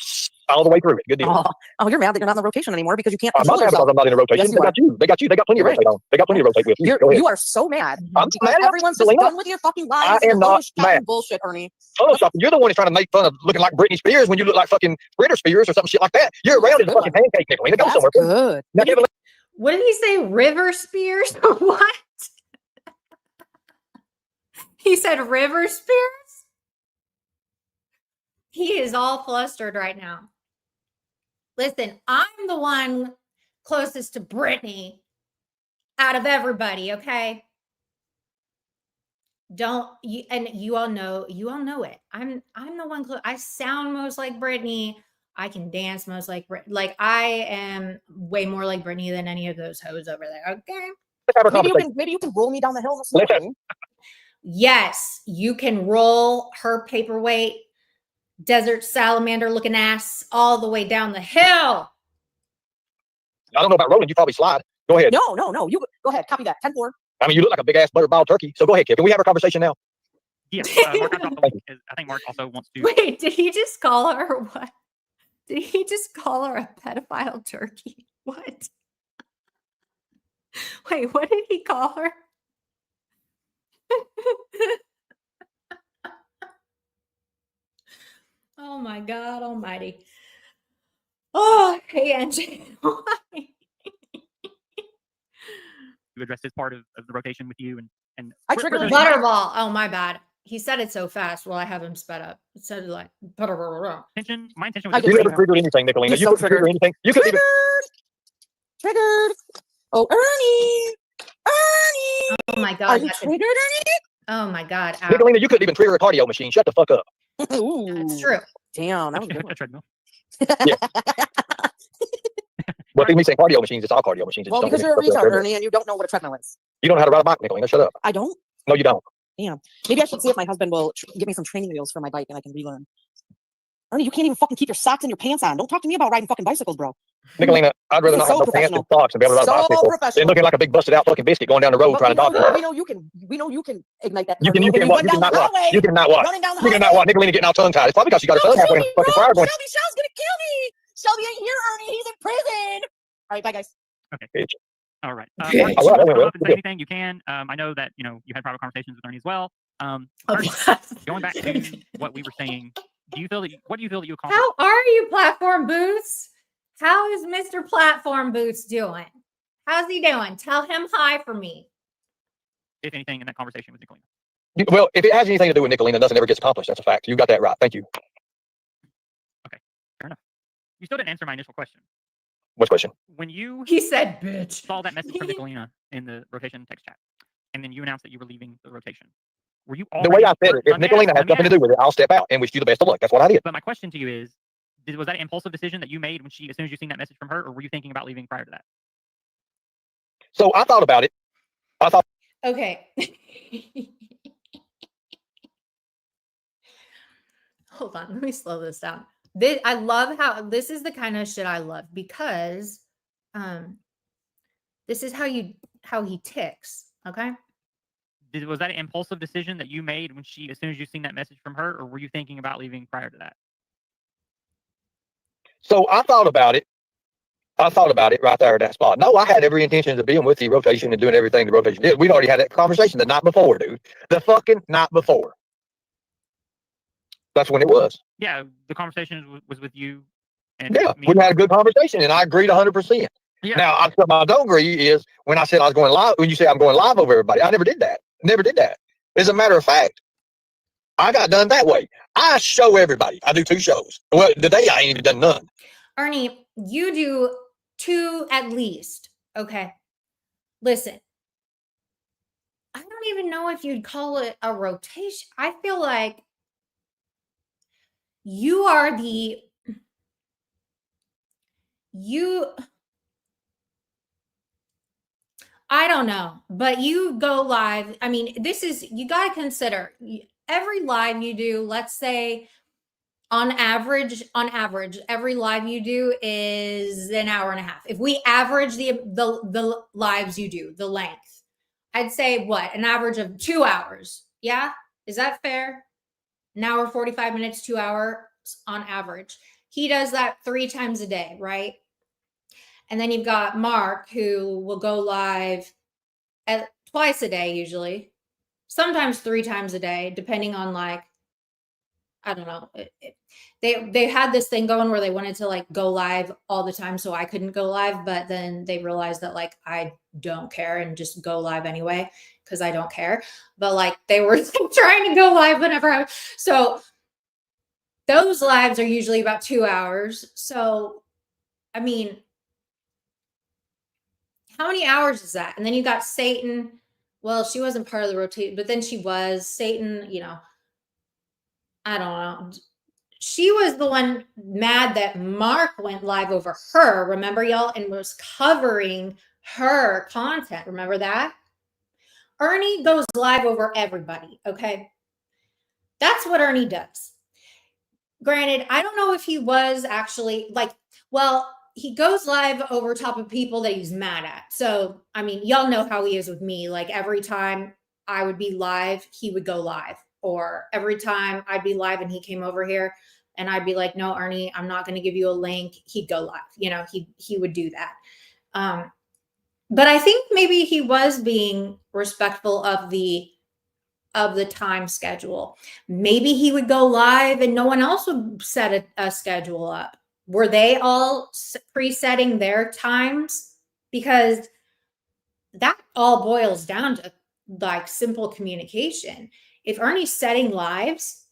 all the way through it. Good deal. Oh, you're mad that you're not in the rotation anymore because you can't. I'm not mad because I'm not in a rotation. Yes, you They got you. They got you. They got plenty of rotate on. They got plenty of rotate with. You are so mad. I'm mad. Everyone's just done with your fucking lies. I am not mad. Bullshit, Ernie. Photoshopping. You're the one that's trying to make fun of looking like Britney Spears when you look like fucking Britney Spears or something shit like that. You're around in a fucking pancake, Nicolina. Go somewhere. Good. Now, what did he say? River Spears? What? He said River Spears? He is all flustered right now. Listen, I'm the one closest to Britney out of everybody, okay? You all know it. I'm the one I sound most like Britney. I can dance most like Britney. Like, I am way more like Britney than any of those hoes over there, okay? Maybe you can roll me down the hill in the snow. Yes, you can roll her paperweight, desert salamander looking ass all the way down the hill. I don't know about rolling. You probably slide. Go ahead. No. You go ahead. Copy that. 10-4. I mean, you look like a big ass butterball turkey. So go ahead, kid. Can we have a conversation now? Yeah. Mark, I think Mark also wants to. Wait, did he just call her what? Did he just call her a pedophile turkey? What? Wait, what did he call her? Oh my God almighty. Oh, hey, Angie. You addressed this part of the rotation with you, and I triggered Butterball. Oh, my bad. He said it so fast. Well, I have him sped up. It sounded like butterball. My intention was you never triggered anything, Nicolina. You could trigger anything. You could even triggered. Oh, Ernie. Oh my God. Are you triggered, Ernie? Oh my God. Nicolina, you couldn't even trigger a cardio machine. Shut the fuck up. Ooh. That's true. Damn, that was good. A treadmill. Yeah. Well, if me saying cardio machines, it's all cardio machines. Well, because you're a retard, Ernie, and you don't know what a treadmill is. You don't know how to ride a bike, Nicolina. Shut up. I don't? No, you don't. Damn. Maybe I should see if my husband will give me some training wheels for my bike and I can relearn. Ernie, you can't even fucking keep your socks and your pants on. Don't talk to me about riding fucking bicycles, bro. Nicolina, I'd rather This not is have so no pants and professional. socks and be able to ride a So bicycle than professional. looking like a big busted out fucking biscuit going down the road But trying to dodge it. we know you can ignite that car. You When can what? You run down cannot the what? highway, You cannot what? running down the You cannot highway. what? Nicolina getting all tongue tied. It's probably because she got her No, son halfway in Shelby, the fucking no, fire going. Shelby's gonna kill me. Shelby ain't here, Ernie. He's in prison. All right, bye, guys. Bitch. All right. Bitch. If you All right, want to anyway, come up and we're say good. anything, you can. I know that you had private conversations with Ernie as well. Oh, Ernie, going back to what we were saying, what do you feel that you accomplished? how are you, Platform Boots? How is Mr. Platform Boots doing? How's he doing? Tell him hi for me. If anything, in that conversation with Nicolina? Well, if it has anything to do with Nicolina, nothing ever gets accomplished. That's a fact. You got that right. Thank you. Okay, fair enough. You still didn't answer my initial question. What's the question? When you He said, bitch. saw that message from Nicolina in the rotation text chat, and then you announced that you were leaving the rotation, were you The way I said it, if Nicolina has something to do with it, I'll step out and wish you the best of luck. That's what I did. But my question to you is, was that an impulsive decision that you made as soon as you seen that message from her, or were you thinking about leaving prior to that? So I thought about it. I thought, Okay. Hold on. Let me slow this down. I love how this is the kind of shit I love because this is how he ticks. Okay. Was that an impulsive decision that you made as soon as you seen that message from her, or were you thinking about leaving prior to that? so I thought about it. I thought about it right there at that spot. No, I had every intention of being with the rotation and doing everything the rotation did. We'd already had that conversation the night before, dude. The fucking night before. That's when it was. Yeah, the conversation was with you. And Yeah, me. we had a good conversation, and I agreed 100%. Yeah. Now, what I don't agree is when I said I was going live, when you say I'm going live over everybody, I never did that. Never did that. As a matter of fact, I got done that way. I show everybody. I do 2 shows. Well, today I ain't even done none. Ernie, you do 2 at least. Okay. Listen, I don't even know if you'd call it a rotation. I feel like you are I don't know, but you go live. I mean, you got to consider every live you do, let's say on average, every live you do is an hour and a half. If we average the lives you do, the length, I'd say what? An average of 2 hours. Yeah? Is that fair? An hour, 45 minutes, 2 hours on average. He does that 3 times a day, right? And then you've got Mark, who will go live twice a day, usually, sometimes 3 times a day, depending on I don't know. They had this thing going where they wanted to go live all the time, so I couldn't go live. But then they realized that I don't care and just go live anyway because I don't care. But they were trying to go live whenever so those lives are usually about 2 hours. So I mean, how many hours is that? And then you got Satan. Well, she wasn't part of the rotation, but then she was. Satan, I don't know. She was the one mad that Mark went live over her, remember, y'all, and was covering her content. Remember that? Ernie goes live over everybody, okay? That's what Ernie does. Granted, I don't know if he was actually he goes live over top of people that he's mad at. So, I mean, y'all know how he is with me. Every time I would be live, he would go live. Or every time I'd be live and he came over here and I'd be like, no, Ernie, I'm not going to give you a link. He'd go live. He would do that. But I think maybe he was being respectful of the time schedule. Maybe he would go live and no one else would set a schedule up. Were they all presetting their times? Because that all boils down to simple communication. If Ernie's setting lives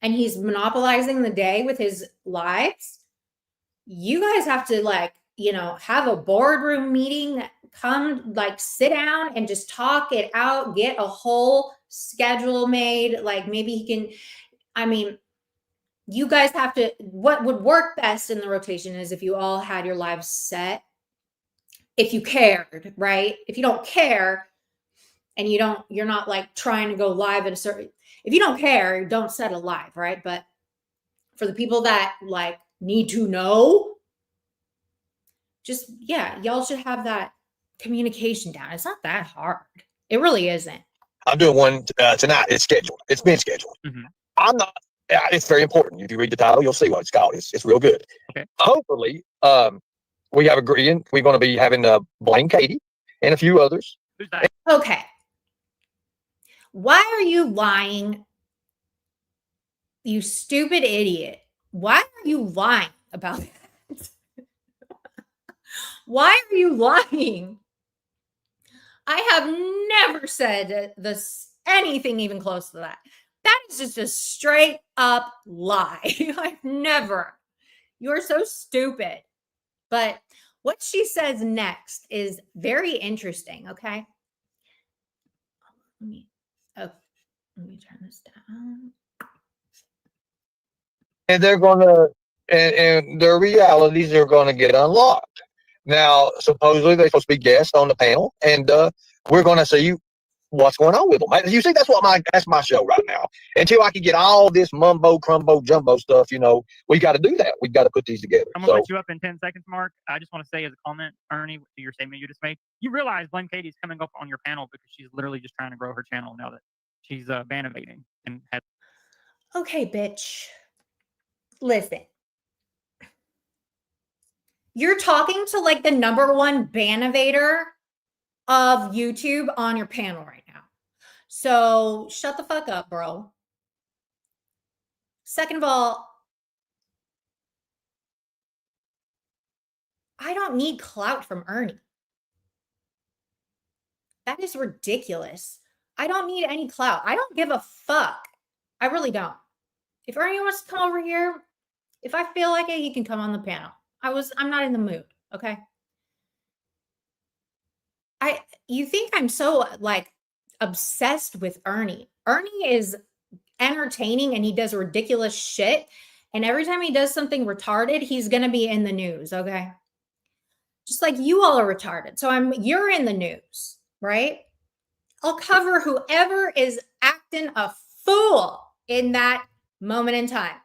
and he's monopolizing the day with his lives, you guys have to have a boardroom meeting, come sit down and just talk it out, get a whole schedule made. Maybe he can, I mean, you guys have to, what would work best in the rotation is if you all had your lives set, if you cared, right? If you don't care and you're not trying to go live at a certain, if you don't care, don't set a live, right? But For the people that like need to know, just, yeah, y'all should have that communication down. It's not that hard. It really isn't. I'm doing one tonight. It's scheduled. It's been scheduled. Mhm. I'm not. It's very important. If you read the title, you'll see what it's called. It's real good. Okay. Hopefully, we have agreed. We're going to be having Blaine Katie and a few others. Who's that? Okay. Why are you lying? You stupid idiot. Why are you lying about that? Why are you lying? I have never said this anything even close to that. That is just a straight up lie. I've never. You're so stupid. But what she says next is very interesting, okay? Let me turn this down. And they're going to, and their realities are going to get unlocked. Now, supposedly they're supposed to be guests on the panel, and we're going to see what's going on with them. You see, that's my show right now. Until I can get all this mumbo, crumbo, jumbo stuff, we got to do that. We got to put these together. I'm gonna let you up in 10 seconds, Mark. I just want to say as a comment, Ernie, to your statement you just made, you realize Blaine Katie's coming up on your panel because she's literally just trying to grow her channel now that she's bannovating and has. Okay, bitch. Listen. You're talking to like the #1 bannovator of YouTube on your panel right now. So shut the fuck up, bro. Second of all, I don't need clout from Ernie. That is ridiculous. I don't need any clout. I don't give a fuck. I really don't. If Ernie wants to come over here, if I feel like it, he can come on the panel. I'm not in the mood, okay? You think I'm so like obsessed with Ernie. Ernie is entertaining and he does ridiculous shit. And every time he does something retarded, he's gonna be in the news, okay? Just like you all are retarded. So you're in the news, right? I'll cover whoever is acting a fool in that moment in time.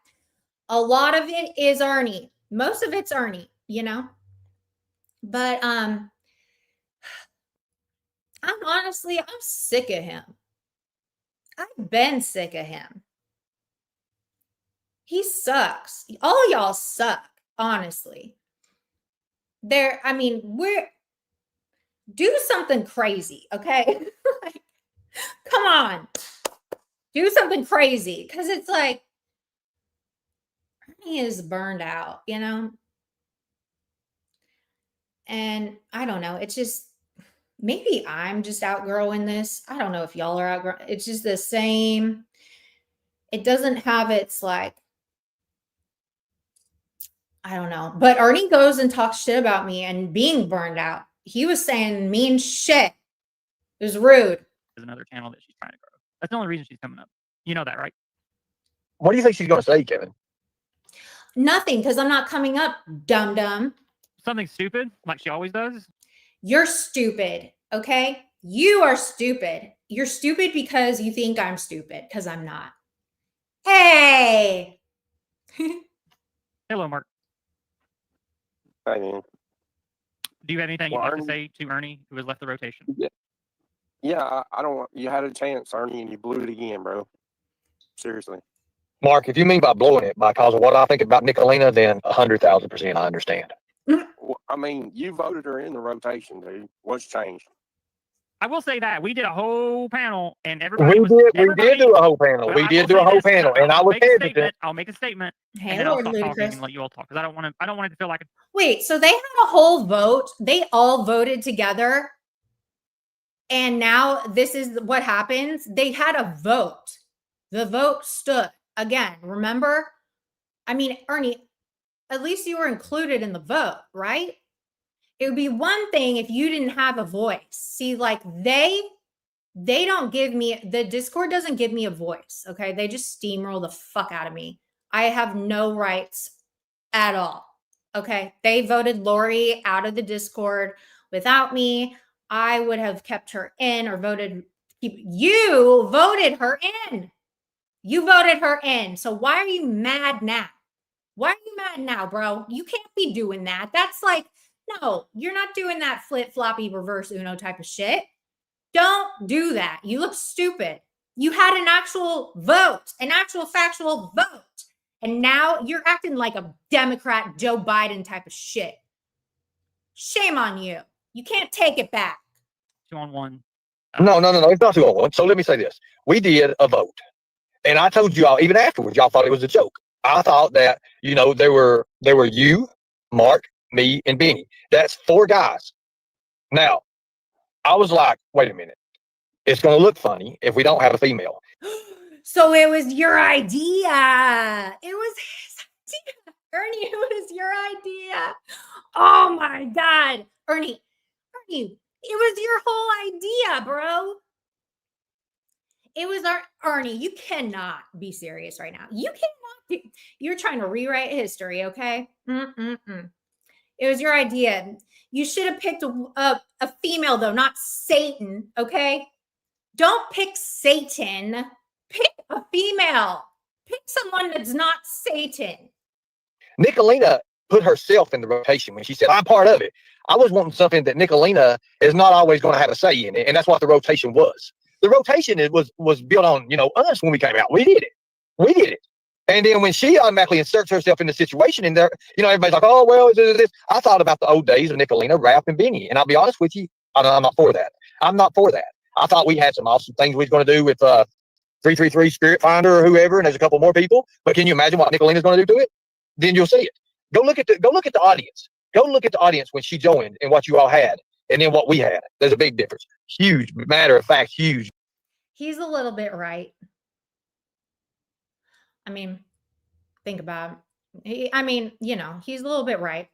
A lot of it is Ernie. Most of it's Ernie, But I'm sick of him. I've been sick of him. He sucks. All y'all suck, honestly. Do something crazy, okay? Like, come on. Do something crazy. Because it's like, Ernie is burned out, And I don't know. It's just, maybe I'm just outgrowing this. I don't know if y'all are outgrowing. It's just the same. It doesn't have its like, I don't know. But Ernie goes and talks shit about me and being burned out. He was saying mean shit. It was rude. There's another channel that she's trying to grow. That's the only reason she's coming up. You know that, right? What do you think she's going to say, Kevin? Nothing, because I'm not coming up, dum-dum. Something stupid, like she always does. You're stupid, okay? You are stupid. You're stupid because you think I'm stupid, because I'm not. Hey! Hello, Mark. Hi, man. Do you have anything you'd like to say to Ernie, who has left the rotation? Yeah, I don't. You had a chance, Ernie, and you blew it again, bro. Seriously. Mark, if you mean by blowing it because of what I think about Nicolina, then 100,000% I understand. Well, I mean, you voted her in the rotation, dude. What's changed? I will say that we did a whole panel, and everybody We did do a whole panel. Well, we I did will do a say whole this, panel, and I was hesitant. I'll make a statement, Hey, and then I'll Lord stop talking Ludicrous. and let you all talk because I don't want it to feel like. Wait, so they had a whole vote. They all voted together. And now this is what happens. They had a vote. The vote stood. Again, remember? I mean, Ernie, at least you were included in the vote, right? It would be one thing if you didn't have a voice. See, like they don't give me, the Discord doesn't give me a voice, okay? They just steamroll the fuck out of me. I have no rights at all, okay? They voted Lori out of the Discord without me. I would have kept her in or voted. You voted her in. You voted her in. So why are you mad now? Why are you mad now, bro? You can't be doing that. That's like, no, you're not doing that flip-floppy reverse Uno type of shit. Don't do that. You look stupid. You had an actual vote, an actual factual vote. And now you're acting like a Democrat Joe Biden type of shit. Shame on you. You can't take it back. 2-on-1. No. It's not 2-on-1. So let me say this. We did a vote. And I told y'all, even afterwards, y'all thought it was a joke. I thought that, there were you, Mark, me, and Benny. That's 4 guys. Now, I was like, wait a minute. It's going to look funny if we don't have a female. So it was your idea. It was his idea. Ernie, it was your idea. Oh my God. Ernie, it was your whole idea, bro. It was Ernie, you cannot be serious right now. You cannot you're trying to rewrite history, okay? It was your idea. You should have picked a female, though, not Satan, okay? Don't pick Satan. Pick a female. Pick someone that's not Satan. Nicolina put herself in the rotation when she said, I'm part of it. I was wanting something that Nicolina is not always going to have a say in it. And that's what the rotation was. The rotation was built on, us when we came out. We did it. And then when she automatically inserts herself in the situation in there, everybody's like, oh, well, this. I thought about the old days of Nicolina, Raph, and Benny. And I'll be honest with you, I'm not for that. I thought we had some awesome things we was going to do with 333 Spirit Finder or whoever, and there's a couple more people. But can you imagine what Nicolina's going to do to it? Then you'll see it. Go look at the audience. Go look at the audience when she joined and what you all had, and then what we had. There's a big difference. Huge. Matter of fact, huge. He's a little bit right. I mean, think about it. He's a little bit right.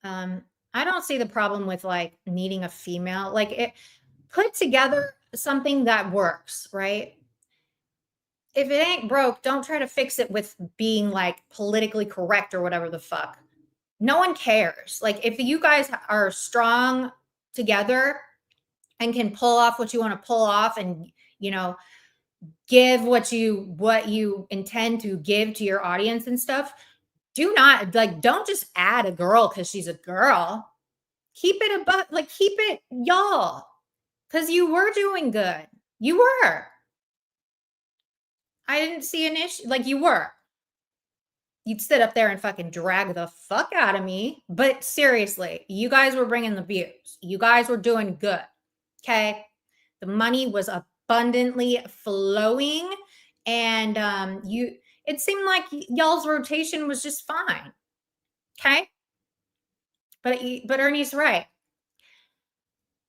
I don't see the problem with like needing a female. Like put together something that works, right? If it ain't broke, don't try to fix it with being like politically correct or whatever the fuck. No one cares. Like if you guys are strong together and can pull off what you want to pull off and, give what you intend to give to your audience and stuff, don't just add a girl because she's a girl. Keep it y'all, because you were doing good. You were. I didn't see an issue. Like you were. You'd sit up there and fucking drag the fuck out of me. But seriously, you guys were bringing the views. You guys were doing good. Okay. The money was abundantly flowing. And it seemed like y'all's rotation was just fine. Okay. But Ernie's right.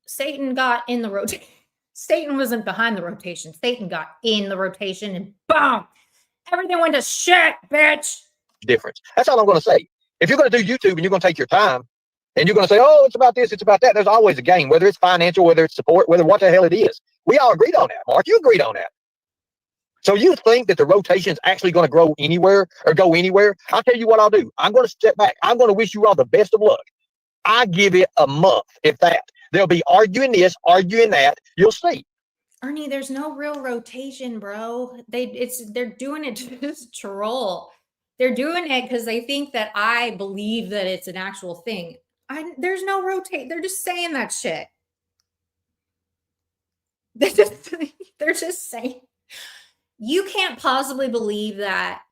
Satan got in the rotation. Satan wasn't behind the rotation. Satan got in the rotation and boom, everything went to shit, bitch. Difference. That's all I'm going to say. If you're going to do YouTube and you're going to take your time and you're going to say, oh, it's about this, it's about that, there's always a game, whether it's financial, whether it's support, whether what the hell it is. We all agreed on that, Mark. You agreed on that. So you think that the rotation is actually going to grow anywhere or go anywhere? I'll tell you what I'll do. I'm going to step back. I'm going to wish you all the best of luck. I give it a month, if that. They'll be arguing this, arguing that. You'll see. Ernie, there's no real rotation, bro. They're doing it to just troll. They're doing it because they think that I believe that it's an actual thing. There's no rotate. They're just saying that shit. They're just saying. You can't possibly believe that.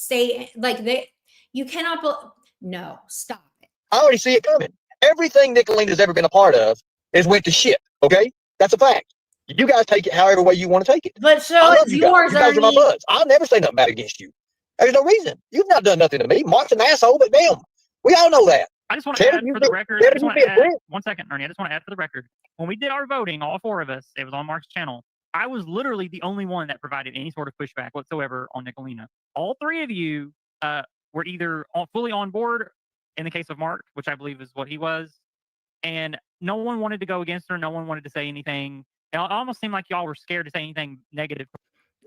You cannot. No, stop it. I already see it coming. Everything Nicolina's ever been a part of is went to shit. Okay, that's a fact. You guys take it however way you want to take it. But so it's yours, You guys are my buds. I'll never say nothing bad against you. There's no reason. You've not done nothing to me. Mark's an asshole, but damn, we all know that. I just want to add for the record. One second, Ernie. I just want to add for the record. When we did our voting, all 4 of us, it was on Mark's channel. I was literally the only one that provided any sort of pushback whatsoever on Nicolina. All 3 of you were either fully on board in the case of Mark, which I believe is what he was, and no one wanted to go against her. No one wanted to say anything. It almost seemed like y'all were scared to say anything negative.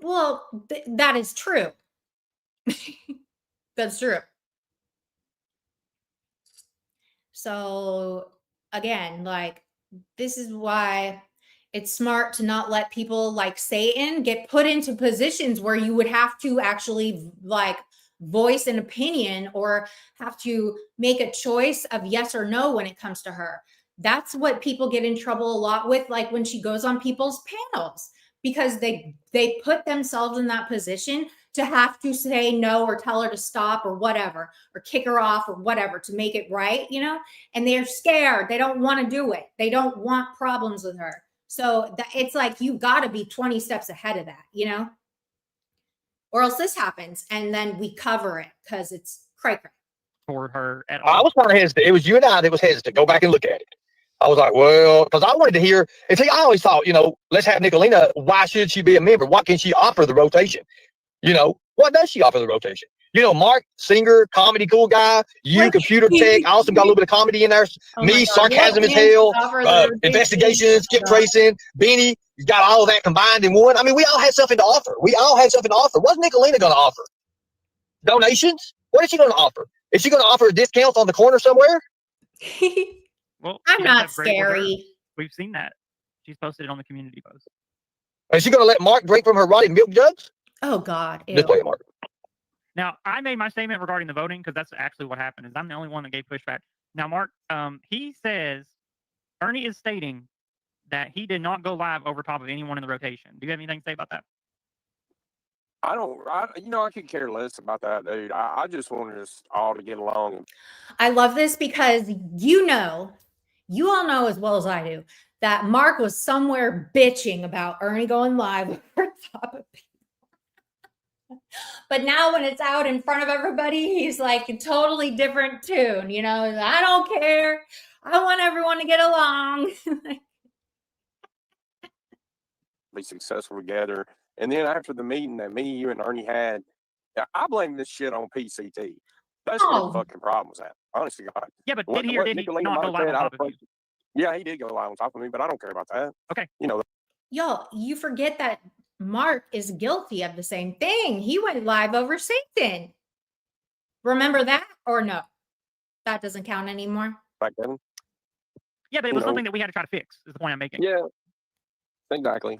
Well, that is true. That's true. So again, like, this is why It's smart to not let people like Satan get put into positions where you would have to actually like voice an opinion or have to make a choice of yes or no when it comes to her. That's what people get in trouble a lot with, like when she goes on people's panels, because they put themselves in that position to have to say no or tell her to stop or whatever, or kick her off or whatever to make it right, you know, and they're scared. They don't want to do it. They don't want problems with her. So it's like, you got to be 20 steps ahead of that, you know, or else this happens and then we cover it because it's cray cray. Toward her at I all. was kind of hesitant. It was you and I that was hesitant. Go back and look at it. I was like, well, because I wanted to hear. And see, I always thought, you know, let's have Nicolina. Why should she be a member? What can she offer the rotation? You know, what does she offer the rotation? You know, Mark, singer, comedy, cool guy. You, What? computer tech. I also got a little bit of comedy in there. Oh my Me, God, sarcasm what as can she hell. offer the rotation? Investigations, skip tracing, Benny. You got all of that combined in one. I mean, we all had something to offer. We all had something to offer. What's Nicolina going to offer? Donations? What is she going to offer? Is she going to offer a discount on the corner somewhere? Well, I'm she does not have great hors d'oeuvres. scary. We've seen that. She's posted it on the community post. Is she going to let Mark drink from her rotted milk jugs? Oh God. Ew. Just play it, Mark. Now, I made my statement regarding the voting because that's actually what happened. Is I'm the only one that gave pushback. Now, Mark, he says Ernie is stating that he did not go live over top of anyone in the rotation. Do you have anything to say about that? I could care less about that, dude. I just wanted us all to get along. I love this because you all know as well as I do that Mark was somewhere bitching about Ernie going live over top of people. But now when it's out in front of everybody, he's like a totally different tune. You know, I don't care. I want everyone to get along. Be successful together. And then after the meeting that me, you, and Ernie had, I blame this shit on PCT. That's where the fucking problem was at. Honestly, God. Yeah, but did he or did he not go live on top of you? Yeah, he did go live on top of me, but I don't care about that. Okay. You know. Y'all, you forget that Mark is guilty of the same thing. He went live over Satan. Remember that or no? That doesn't count anymore. Back then. Yeah, but it was something that we had to try to fix, is the point I'm making. Yeah, exactly.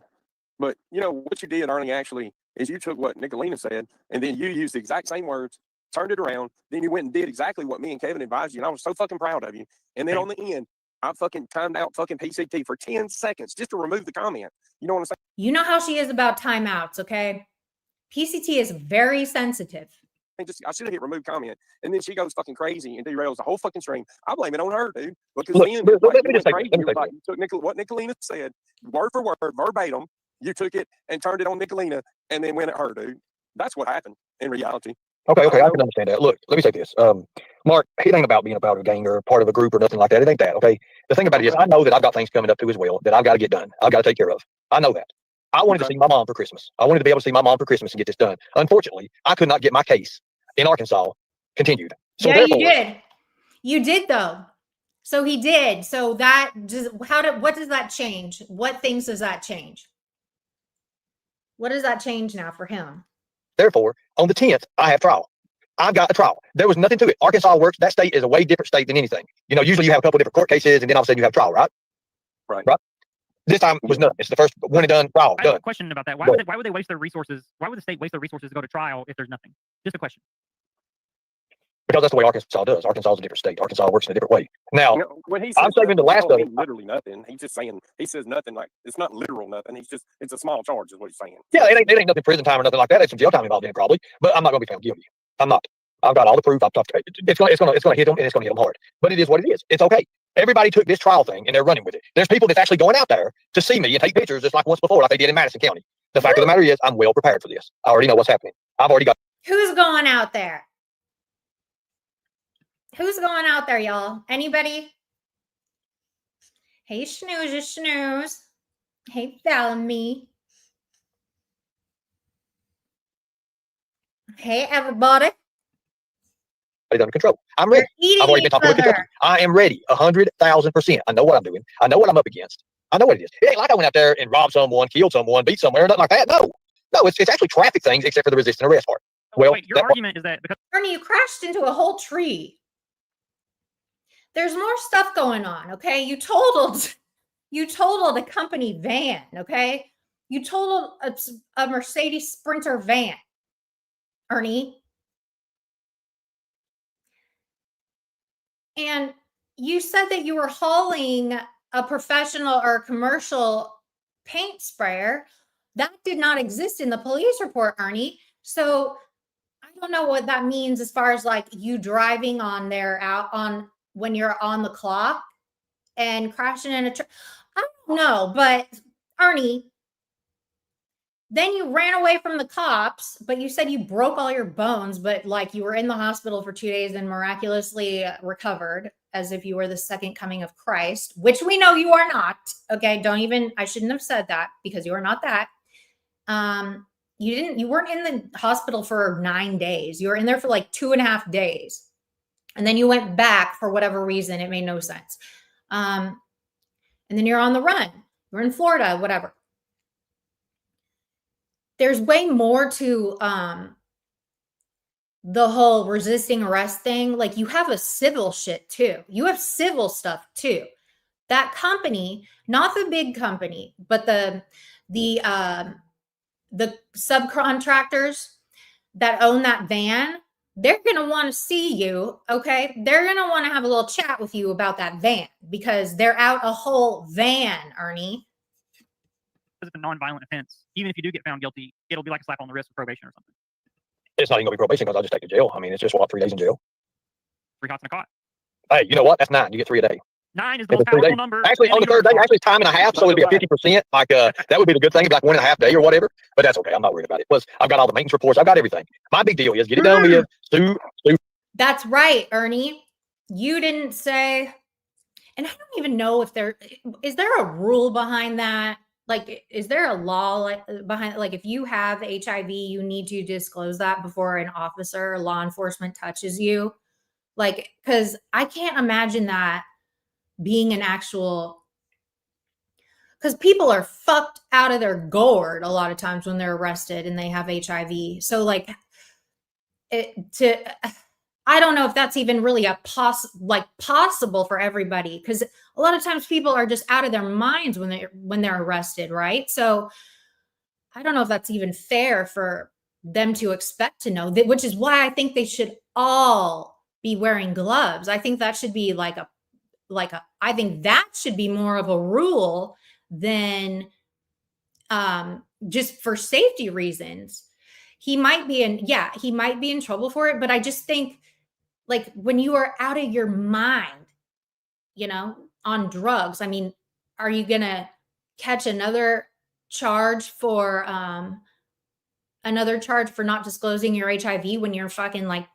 But, you know, what you did, Ernie, actually, is you took what Nicolina said, and then you used the exact same words, turned it around, then you went and did exactly what me and Kevin advised you, and I was so fucking proud of you. And then on the end, I fucking timed out fucking PCT for 10 seconds just to remove the comment. You know what I'm saying? You know how she is about timeouts, okay? PCT is very sensitive. I should have hit remove comment, and then she goes fucking crazy and derails the whole fucking stream. I blame it on her, dude. Because Look, then let me just say you took what Nicolina said, word for word, verbatim. You took it and turned it on Nicolina, and then went at her, dude. That's what happened in reality. Okay, I can understand that. Look, let me say this. Mark, it ain't about being a part of a gang or part of a group or nothing like that. It ain't that, okay? The thing about it is, I know that I've got things coming up too as well that I've got to get done. I've got to take care of. I know that. I wanted to see my mom for Christmas. I wanted to be able to see my mom for Christmas and get this done. Unfortunately, I could not get my case in Arkansas continued. So yeah, you did. You did, though. So he did. So that just what does that change? What things does that change? What does that change now for him? Therefore, on the 10th, I have trial. I've got a trial. There was nothing to it. Arkansas works. That state is a way different state than anything. You know, usually you have a couple of different court cases, and then all of a sudden you have trial, right? Right. This time was none. It's the first one and done trial. I have a question about that. Why would they waste their resources? Why would the state waste their resources to go to trial if there's nothing? Just a question. Because that's the way Arkansas does. Arkansas is a different state. Arkansas works in a different way. Now, when he I'm saving the last of it. Literally nothing. He's just saying, he says nothing like, it's not literal nothing. It's a small charge is what he's saying. Yeah, it ain't nothing prison time or nothing like that. It's some jail time involved in it probably, but I'm not going to be found guilty. I'm not. I've got all the proof. It's going to hit them, and it's going to hit them hard. But it is what it is. It's okay. Everybody took this trial thing and they're running with it. There's people that's actually going out there to see me and take pictures just like once before, like they did in Madison County. The fact of the matter is, I'm well prepared for this. I already know what's happening. I've already got. Who's going out there? Who's going out there, y'all? Anybody? Hey, snooze. Hey, me. Hey, everybody. Under control. I'm ready. I've already been talking with Kentucky. I am ready, 100,000%. I know what I'm doing. I know what I'm up against. I know what it is. It ain't like I went out there and robbed someone, killed someone, beat somewhere, nothing like that. No, it's actually traffic things, except for the resist and arrest part. Well, wait, your argument is that because Ernie, you crashed into a whole tree. There's more stuff going on. Okay, you totaled You totaled a company van, okay? You totaled a Mercedes Sprinter van, Ernie. And you said that you were hauling a professional or a commercial paint sprayer. That did not exist in the police report, Ernie. So I don't know what that means as far as like you driving on there out on when you're on the clock and crashing in a truck. I don't know, but Ernie, then you ran away from the cops, but you said you broke all your bones, but like you were in the hospital for 2 days and miraculously recovered as if you were the second coming of Christ, which we know you are not. Okay. I shouldn't have said that because you are not that. You weren't in the hospital for 9 days. You were in there for like 2.5 days. And then you went back for whatever reason. It made no sense. And then you're on the run. You're in Florida, whatever. There's way more to the whole resisting arrest thing. Like you have a civil shit too. You have civil stuff too. That company, not the big company, but the subcontractors that own that van, they're going to want to see you. Okay. They're going to want to have a little chat with you about that van because they're out a whole van, Ernie. It's a non-violent offense. Even if you do get found guilty, it'll be like a slap on the wrist of probation or something. It's not even gonna be probation because I'll just take to jail. I mean, it's just 3 days in jail. 3 hots and a cot. Hey, you know what? That's 9. You get 3 a day. 9 is the If most it's 3 powerful days, number. actually in on the the 3rd day, universe. actually it's time and a half, so it'd be a 50%. Like that would be the good thing, like 1.5 day or whatever. But that's okay. I'm not worried about it. Plus, I've got all the maintenance reports. I've got everything. My big deal is get it done with Sue. That's right, Ernie. You didn't say, and I don't even know if is there a rule behind that? Like, is there a law behind, like, if you have HIV, you need to disclose that before an officer or law enforcement touches you? Like, because I can't imagine that being an actual, because people are fucked out of their gourd a lot of times when they're arrested and they have HIV. So, like, I don't know if that's even really possible for everybody, because a lot of times people are just out of their minds when they're arrested, right? So I don't know if that's even fair for them to expect to know that, which is why I think they should all be wearing gloves. I think that should be I think that should be more of a rule than just for safety reasons. He might be in trouble for it, but I just think, like, when you are out of your mind, on drugs, I mean, are you going to catch another charge for not disclosing your HIV when you're fucking like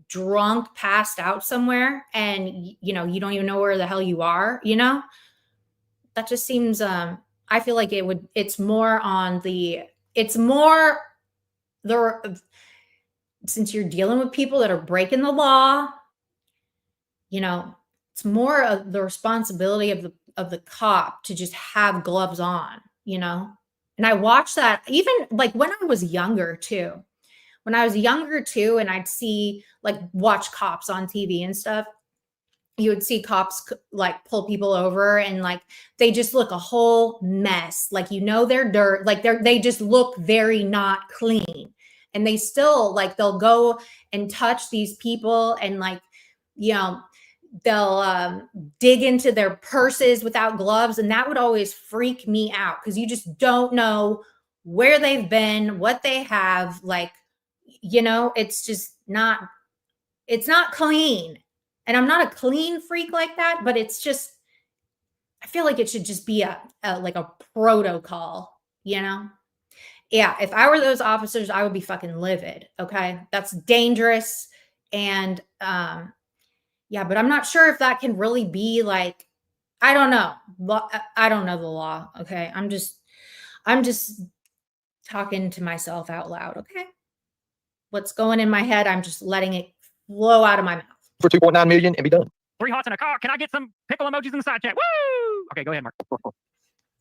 drunk, passed out somewhere and, you don't even know where the hell you are, That just seems, I feel like it's more since you're dealing with people that are breaking the law, it's more of the responsibility of the cop to just have gloves on, And I watched that even like when I was younger too. When I was younger too, and I'd see watch cops on TV and stuff, you would see cops like pull people over and like they just look a whole mess. Like, they're dirt, like they just look very not clean. And they still they'll go and touch these people and they'll dig into their purses without gloves. And that would always freak me out because you just don't know where they've been, what they have. It's just it's not clean. And I'm not a clean freak like that, but it's just, I feel like it should just be a protocol, Yeah. If I were those officers, I would be fucking livid. Okay. That's dangerous. And, but I'm not sure if that can really be I don't know. I don't know the law. Okay. I'm just talking to myself out loud. Okay. What's going in my head, I'm just letting it flow out of my mouth. For 2.9 million and be done. 3 hots in a car. Can I get some pickle emojis in the side chat? Woo! Okay, go ahead, Mark.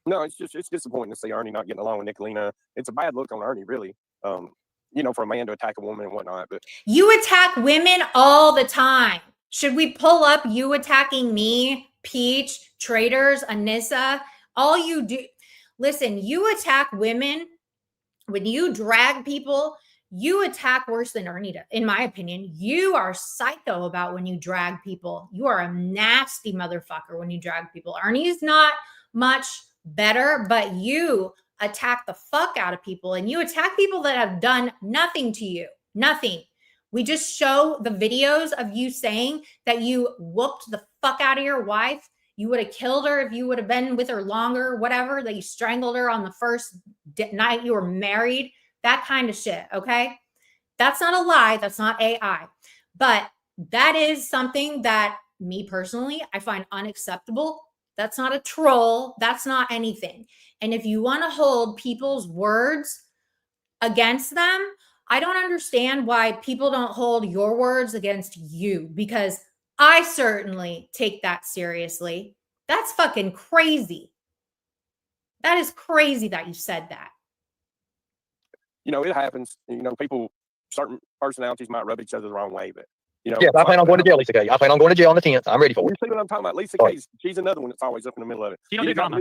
No, it's disappointing to see Ernie not getting along with Nicolina. It's a bad look on Ernie, really. For a man to attack a woman and whatnot. But you attack women all the time. Should we pull up you attacking me, Peach, Traders, Anissa, All you do, listen, you attack women when you drag people. You attack worse than Ernie, in my opinion. You are psycho about when you drag people. You are a nasty motherfucker when you drag people. Ernie's not much better, but you attack the fuck out of people, and you attack people that have done nothing to you. Nothing. We just show the videos of you saying that you whooped the fuck out of your wife. You would have killed her if you would have been with her longer, whatever, that you strangled her on the first night you were married. That kind of shit, okay? That's not a lie. That's not AI. But that is something that me personally, I find unacceptable. That's not a troll. That's not anything. And if you want to hold people's words against them, I don't understand why people don't hold your words against you, because I certainly take that seriously. That's fucking crazy. That is crazy that you said that. You know, it happens. You know, people, certain personalities might rub each other the wrong way, but you know. Yeah, I plan on going to jail, Lisa K. I plan on going to jail on the 10th. I'm ready for You it. see what I'm talking about? Lisa K. She's another one that's always up in the middle of it. She don't do drama.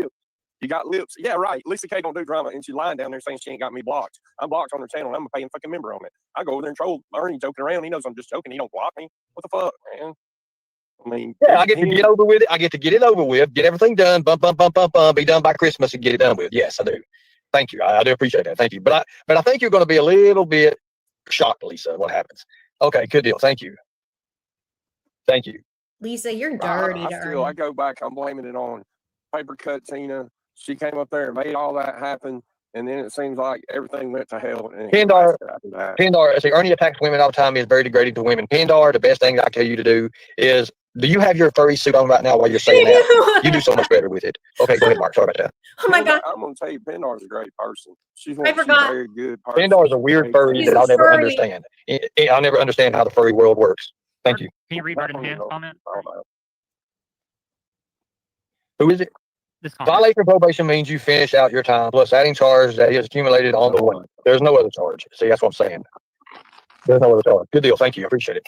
You got lips. Yeah, right. Lisa K don't do drama, and she's lying down there saying she ain't got me blocked. I'm blocked on her channel, and I'm a paying fucking member on it. I go over there and troll Ernie joking around. He knows I'm just joking. He don't block me. What the fuck, man? I mean, yeah, I get to get over with it. I get to get it over with, get everything done, be done by Christmas and get it done with. Yes, I do. Thank you. I do appreciate that. Thank you. But I think you're going to be a little bit shocked, Lisa, what happens. Okay, good deal. Thank you. Thank you. Lisa, you're dirty. I go back. I'm blaming it on Paper Cut Tina. She came up there and made all that happen. And then it seems like everything went to hell. Pendar, I say Ernie attacks women all the time. Is very degrading to women. Pendar, the best thing I tell you to do is, do you have your furry suit on right now while you're saying that? You do so much better with it. Okay, go ahead, Mark. Sorry about that. Oh my God. I'm going to tell you, Pendar's a great person. She's I forgot. a very good person. Pendar is a weird furry that I'll never understand. I'll never understand how the furry world works. Thank you. Can you read Burden Hand's comment? Who is it? This comment. Violation of probation means you finish out your time, plus adding charge that is accumulated on the way. There's no other charge. See, that's what I'm saying. There's no other charge. Good deal. Thank you. I appreciate it.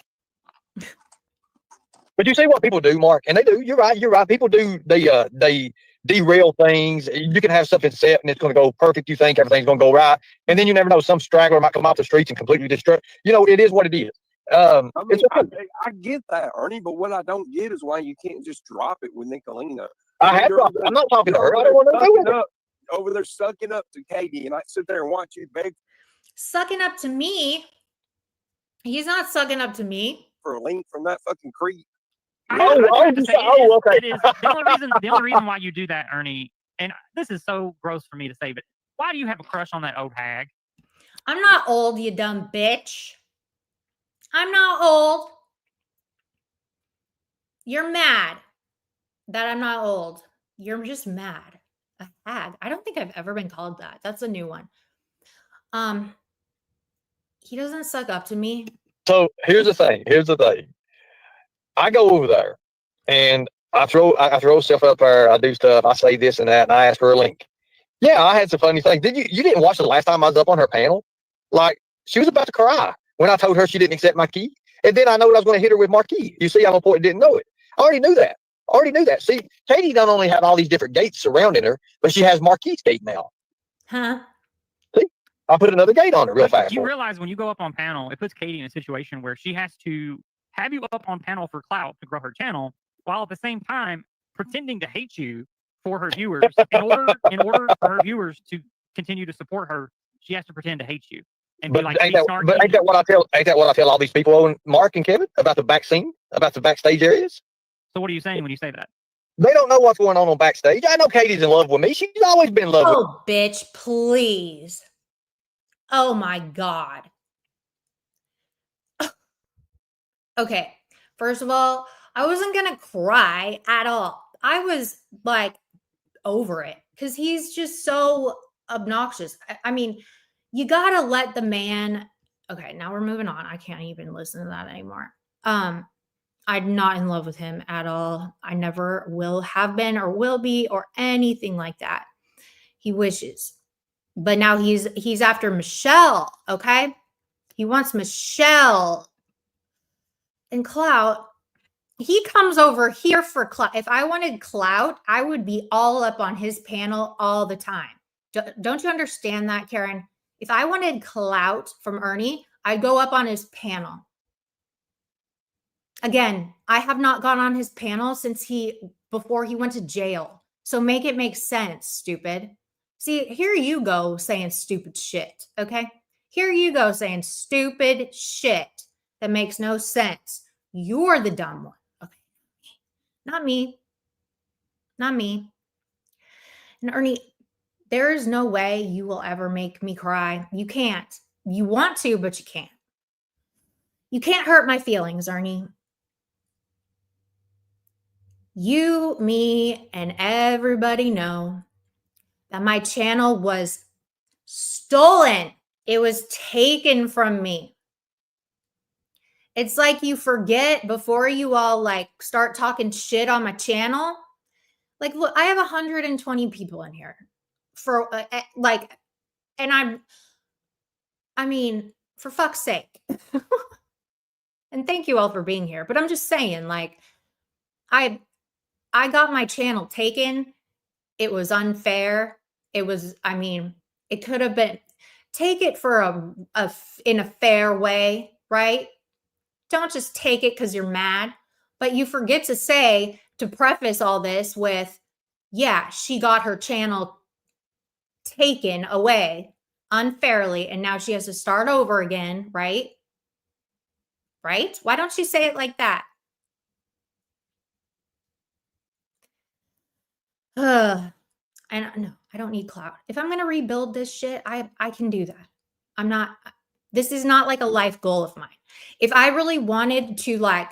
But you see what people do, Mark, and they do. You're right. You're right. People do. They derail things. You can have something set and it's going to go perfect. You think everything's going to go right, and then you never know. Some straggler might come off the streets and completely destroy. You know, it is what it is. I mean, I get that, Ernie, but what I don't get is why you can't just drop it with Nicolina. I have dropped it. I'm not talking to her. I don't want to do it. Over there sucking up to Katie, and I sit there and watch you beg. Sucking up to me? He's not sucking up to me. For a link from that fucking creep. Okay. It is the only reason why you do that, Ernie, and this is so gross for me to say, but why do you have a crush on that old hag? I'm not old, you dumb bitch. I'm not old. You're mad that I'm not old. You're just mad. A hag. I don't think I've ever been called that. That's a new one. He doesn't suck up to me. So here's the thing. I go over there and I throw stuff up there. I do stuff. I say this and that, and I ask for a link. Yeah, I had some funny things. You didn't watch the last time I was up on her panel? Like, she was about to cry when I told her she didn't accept my key. And then I know that I was going to hit her with Marquis. You see how important didn't know it. I already knew that. See, Katie don't only have all these different gates surrounding her, but she has Marquis' gate now. Huh? See, I put another gate on her real fast. You realize when you go up on panel, it puts Katie in a situation where she has to have you up on panel for clout to grow her channel, while at the same time pretending to hate you for her viewers. In order for her viewers to continue to support her, she has to pretend to hate you. And be like, ain't that what I tell all these people, Mark and Kevin, about the back scene, about the backstage areas? So what are you saying when you say that? They don't know what's going on backstage. I know Katie's in love with me. She's always been in love with me. Oh, bitch, please. Oh my God. Okay, first of all, I wasn't going to cry at all. I was like over it because he's just so obnoxious. I mean, you got to let the man. Okay, now we're moving on. I can't even listen to that anymore. I'm not in love with him at all. I never will have been or will be or anything like that. He wishes. But now he's after Michelle, okay? He wants Michelle and clout. he comes over here for clout. If I wanted clout, I would be all up on his panel all the time. Don't you understand that, Karen? If I wanted clout from Ernie, I'd go up on his panel. Again, I have not gone on his panel since before he went to jail. So make it make sense, stupid. See, here you go saying stupid shit, okay? Here you go saying stupid shit that makes no sense. You're the dumb one, okay? Not me. Not me. And Ernie, there is no way you will ever make me cry. You can't. You want to, but you can't. You can't hurt my feelings, Ernie. You, me, and everybody know that my channel was stolen. It was taken from me. It's like you forget before you all like start talking shit on my channel. Like, look, I have 120 people in here for like, and I mean, for fuck's sake. And thank you all for being here. But I'm just saying, like, I got my channel taken. It was unfair. It was, I mean, it could have been, take it for in a fair way, right? Don't just take it because you're mad. But you forget to say, to preface all this with, yeah, she got her channel taken away unfairly, and now she has to start over again, right? Right? Why don't you say it like that? No, I don't need clout. If I'm going to rebuild this shit, I can do that. This is not like a life goal of mine. If I really wanted to like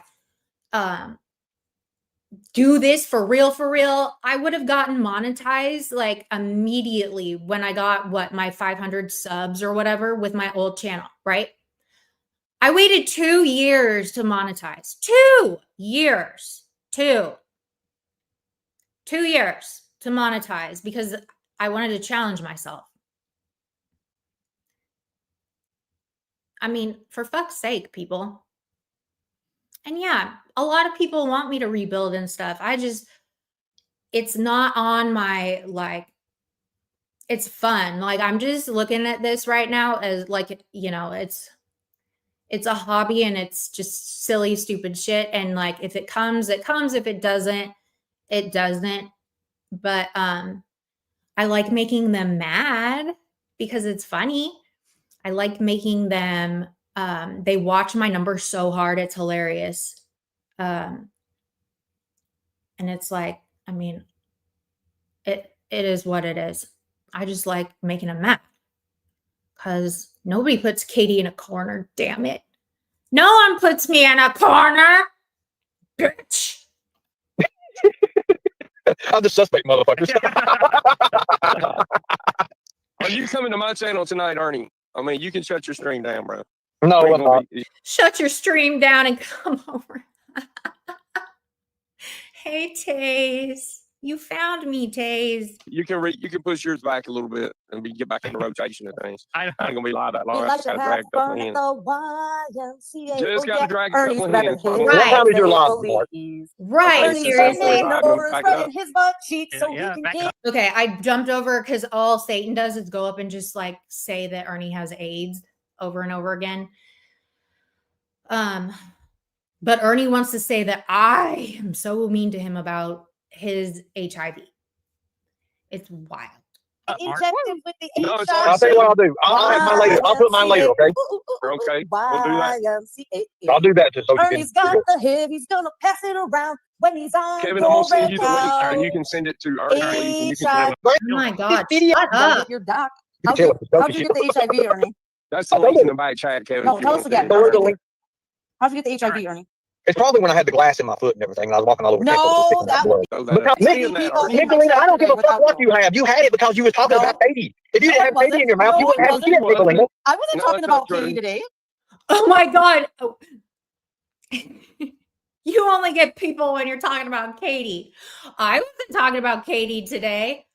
do this for real, I would have gotten monetized like immediately when I got my 500 subs or whatever with my old channel, right? I waited 2 years to monetize. 2 years. 2 years to monetize because I wanted to challenge myself. I mean, for fuck's sake, people. And yeah, a lot of people want me to rebuild and stuff. It's not on my, like, it's fun. Like, I'm just looking at this right now as like, you know, it's a hobby and it's just silly, stupid shit. And like, if it comes, it comes. If it doesn't, it doesn't. But I like making them mad because it's funny. I like making them, they watch my numbers so hard. It's hilarious. And it's like, I mean, it is what it is. I just like making them mad because nobody puts Katie in a corner. Damn it. No one puts me in a corner, bitch. I'm the suspect, motherfuckers. Are you coming to my channel tonight, Ernie? I mean, you can shut your stream down, bro. No, Ain't I'm gonna not. be- Shut your stream down and come over. Hey, Taze. You found me, Taze. you can push yours back a little bit and get back in the rotation of things. I I ain't gonna be live that long. We I like just to gotta have drag a couple fun at in. the YMCA. Just Oh, gotta yeah. drag a Ernie's couple rubbing in. his What What time is your live, bellies. Mark? Right, Okay, seriously. so- Nose back rubbing up. his butt cheeks so Yeah, he back can up. Okay, I jumped over because all Satan does is go up and just like say that Ernie has AIDS over and over again. But Ernie wants to say that I am so mean to him about his HIV. It's wild. Mark. injected with the No, it's HIV. I'll tell you what I'll do. I'll have mine later. I'll put mine later, okay? Okay, we'll do that. YMCA. I'll do that just so you Ernie's got can. the hip, he's gonna pass it around when he's on Kevin, I'm gonna send you the link out. and you can send it to Ernie. And you can send it. Oh my God, Video shut done up. with your doc. You can tell it's a How'd you get the HIV, Ernie? That's the link in the back chat, Kevin. No, if you tell want us to again. see Throw it. the link. How'd you get the HIV, Ernie? It's probably when I had the glass in my foot and everything, and I was walking all over No, Texas. that blood. So Because that- Nick- seeing that, people- Ernie. Nicolina, I don't give a fuck Without what you have. You had it because you was talking No. about Katie. If you No, didn't it have Katie in your mouth, wasn't. you No, wouldn't it have shit, wasn't. Nicolina. I wasn't No, talking that's about not true. Katie today. Oh my God. Oh. You only get people when you're talking about Katie. I wasn't talking about Katie today.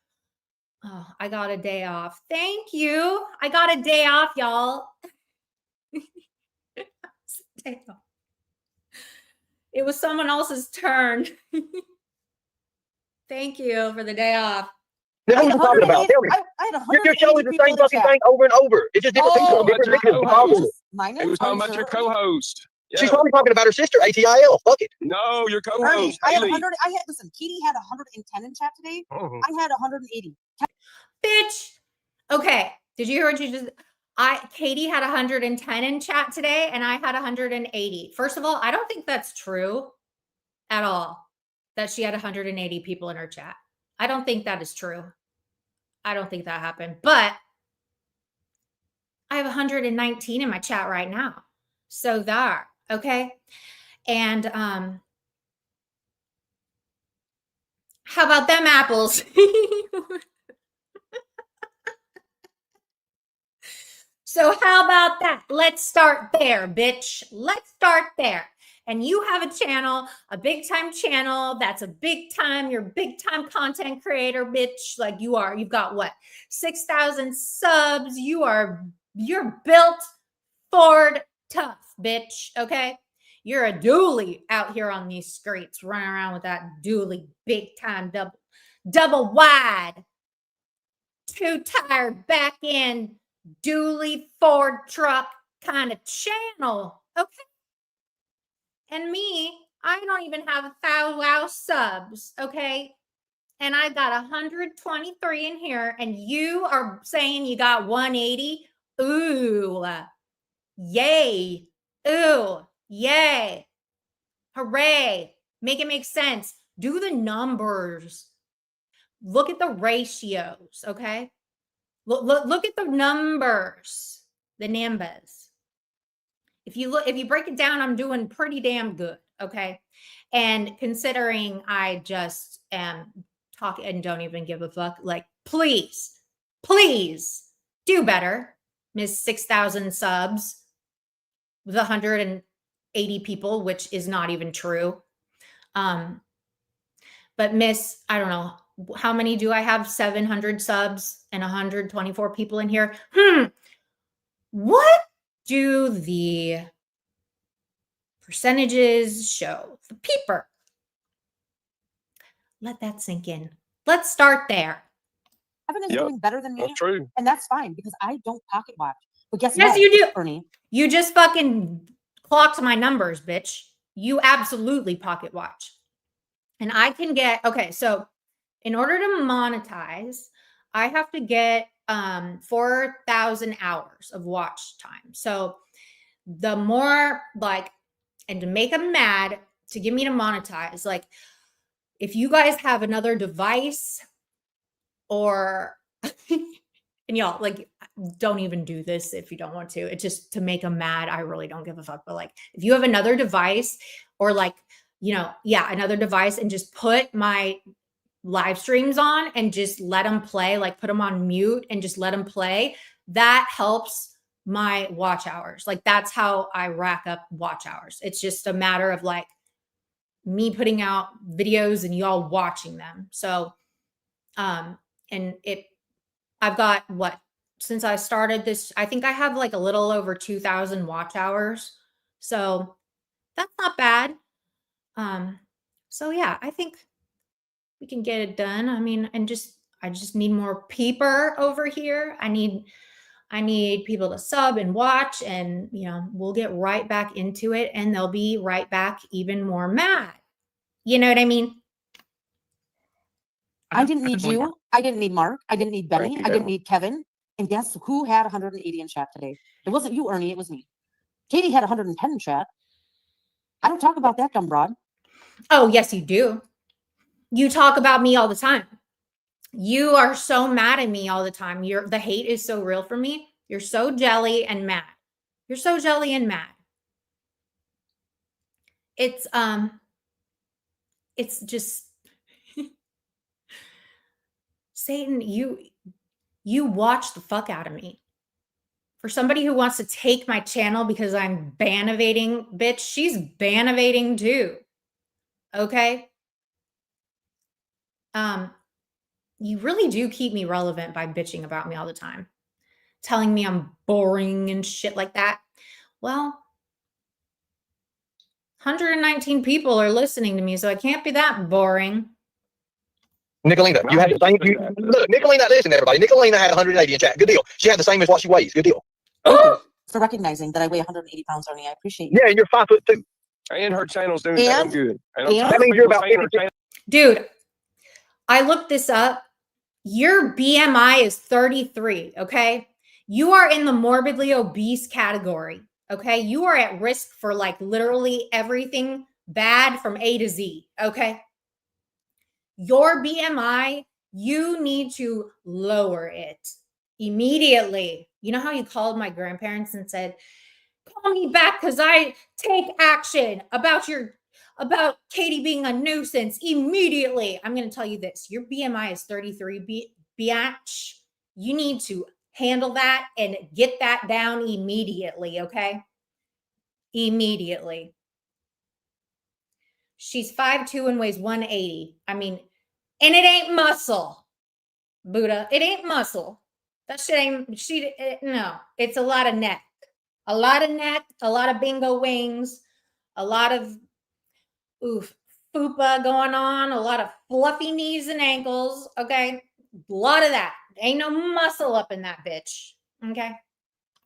Oh, I got a day off. Thank you. I got a day off, y'all. Day off. It was someone else's turn. Thank you for the day off. Now, what are you talking about? Tell me. I had You're 180 showing the people same in the fucking chat. thing over and over. It's just different people, Oh, different but your niggas. co-host. Mine He was talking are you about your sure? co-host. She's Yeah. probably talking about her sister, ATIL. Fuck it. No, your Ernie, co-host. I had Haley. 100. I had listen. Katie had 110 in chat today. I had 180. Bitch. Okay. Did you hear what you just? Katie had 110 in chat today, and I had 180. First of all, I don't think that's true at all. That she had 180 people in her chat. I don't think that is true. I don't think that happened. But I have 119 in my chat right now. So there. Okay. And how about them apples? So how about that? Let's start there, bitch. Let's start there. And you have a channel, a big time channel. That's a big time, you're a big time content creator, bitch. Like you are, you've got what? 6,000 subs. You're built Ford tough, bitch. Okay. You're a dually out here on these streets, running around with that dually, big time, double wide, 2-tire back end, dually Ford truck kind of channel. Okay. And me, I don't even have 1,000 subs. Okay. And I got 123 in here, and you are saying you got 180. Ooh. Yay. Ooh. Yay. Hooray. Make it make sense. Do the numbers. Look at the ratios, okay? Look at the numbers, the numbers. If you break it down, I'm doing pretty damn good, okay? And considering I just am talking and don't even give a fuck, like, please do better, Miss 6,000 subs with 180 people, which is not even true. But Miss, I don't know, how many do I have? 700 subs and 124 people in here. What do the percentages show? The peeper. Let that sink in. Let's start there. Evan is Yep, doing better than me, That's true. and that's fine because I don't pocket watch. But guess Yes, what? you do. Ernie. You just fucking clocked my numbers, bitch. You absolutely pocket watch. And I can get, okay, so in order to monetize, I have to get 4,000 hours of watch time. So the more like, and to make them mad, to get me to monetize, like if you guys have another device or, and y'all like, don't even do this if you don't want to. It's just to make them mad. I really don't give a fuck. But like, if you have another device or like, another device, and just put my live streams on and just let them play, like put them on mute and just let them play, that helps my watch hours. Like that's how I rack up watch hours. It's just a matter of like me putting out videos and y'all watching them. So I've got since I started this, I think I have like a little over 2,000 watch hours. So that's not bad. So yeah, I think we can get it done. I mean, I just need more peeper over here. I need people to sub and watch, and we'll get right back into it, and they'll be right back even more mad. You know what I mean? I didn't need you. I didn't need Mark. I didn't need Benny. you, I didn't Emma. need Kevin. And guess who had 180 in chat today? It wasn't you, Ernie. It was me. Katie had 110 in chat. I don't talk about that dumb broad. Oh, yes, you do. You talk about me all the time. You are so mad at me all the time. The hate is so real for me. You're so jelly and mad. You're so jelly and mad. It's just Satan, you watch the fuck out of me. For somebody who wants to take my channel because I'm ban evading, bitch, she's ban evading too. Okay? You really do keep me relevant by bitching about me all the time. Telling me I'm boring and shit like that. Well, 119 people are listening to me, so I can't be that boring. Nicolina, you had the same. Look, Nicolina, listen, everybody. Nicolina had 180 in chat. Good deal. She had the same as what she weighs. Good deal. Thank you for recognizing that I weigh 180 pounds, Ernie. I appreciate you. Yeah, and you're 5'2". And her channel's doing damn And- good. And and- I'm That means you're about saying her 50. channel. Dude, I looked this up. Your BMI is 33, okay? You are in the morbidly obese category, okay? You are at risk for like literally everything bad from A to Z, okay? Your BMI, you need to lower it immediately. You know how you called my grandparents and said, call me back because I take action about Katie being a nuisance immediately. I'm going to tell you this. Your BMI is 33, biatch. You need to handle that and get that down immediately, okay? Immediately. She's 5'2" and weighs 180. I mean, and it ain't muscle, Buddha. It ain't muscle. That shit ain't, no. It's a lot of neck. A lot of neck, a lot of bingo wings, a lot of fupa going on, a lot of fluffy knees and ankles, okay? A lot of that. Ain't no muscle up in that bitch, okay?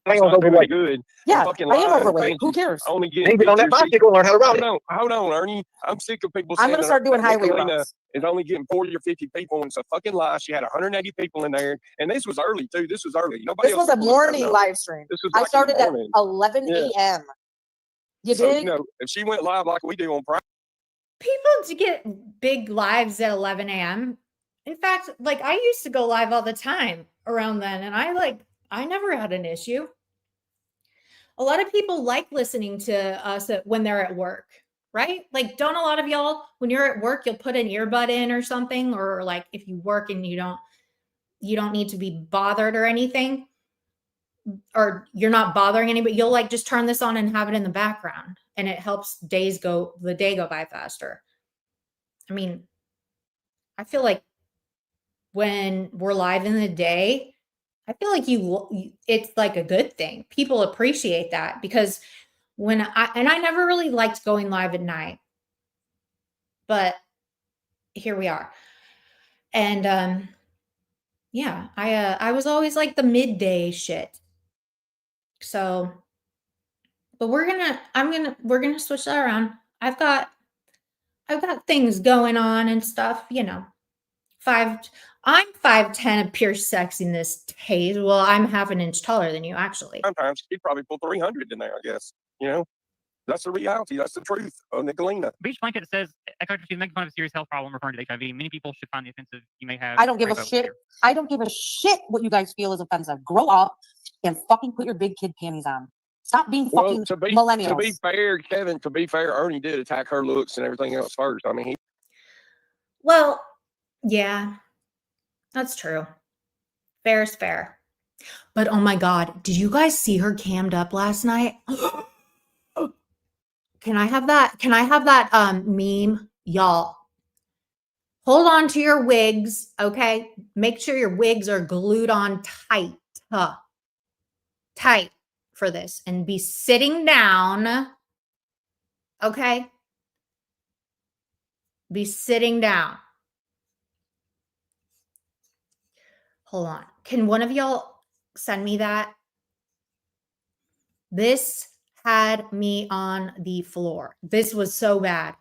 I Not doing overweight. good. Yeah, Fucking I am lying, overweight. saying Who she's cares? Only He getting get on that pictures. bicycle and learn how to ride it. Hold on, Ernie. I'm sick of people I'm saying going to start doing that highway Nicolina runs. is only getting 40 or 50 people, and it's a fucking lie. She had 180 people in there, and this was early too. This was early. Nobody This else was a before us morning know. live stream. This was I like in the started at morning. 11 Yeah. a.m. You So, dig? if she went live like we do on Prime, People get big lives at 11 a.m. In fact, like I used to go live all the time around then, and I never had an issue. A lot of people like listening to us when they're at work, right? Like, don't a lot of y'all, when you're at work, you'll put an earbud in or something, or like if you work and you don't need to be bothered or anything, or you're not bothering anybody, you'll like just turn this on and have it in the background, and it helps the day go by faster. I mean, I feel like when we're live in the day, I feel like it's like a good thing. People appreciate that because I never really liked going live at night, but here we are. And yeah, I was always like the midday shit. So, but we're gonna switch that around. I've got things going on and stuff, you know. I'm 5'10" of pure sexiness, Taze. Well, I'm half an inch taller than you, actually. sometimes she'd probably pull 300 in there, I guess. That's the reality. That's the truth of Nicolina. Beach Blanket says, she's making fun of a serious health problem referring to HIV. Many people should find the offensive you may have. I don't give a rainbow shit. here. I don't give a shit what you guys feel is offensive. Grow up and fucking put your big kid panties on. Stop being fucking Well, to be millennials. fair, Kevin, to be fair, Ernie did attack her looks and everything else first. I mean, Well, yeah, that's true. Fair is fair. But oh my God, did you guys see her cammed up last night? Can I have that? Can I have that meme? Y'all, hold on to your wigs, okay? Make sure your wigs are glued on tight. Tight for this. And be sitting down, okay? Be sitting down. Hold on. Can one of y'all send me that? This had me on the floor. This was so bad.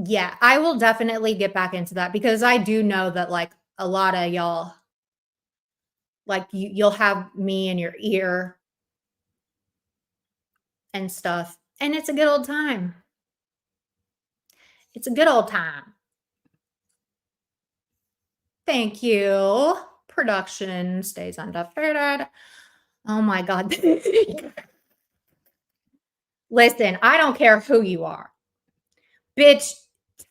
Yeah, I will definitely get back into that because I do know that like a lot of y'all, like you'll have me in your ear and stuff, and it's a good old time. It's a good old time. Thank you. Production stays undefeated. Oh my God. Listen, I don't care who you are. Bitch,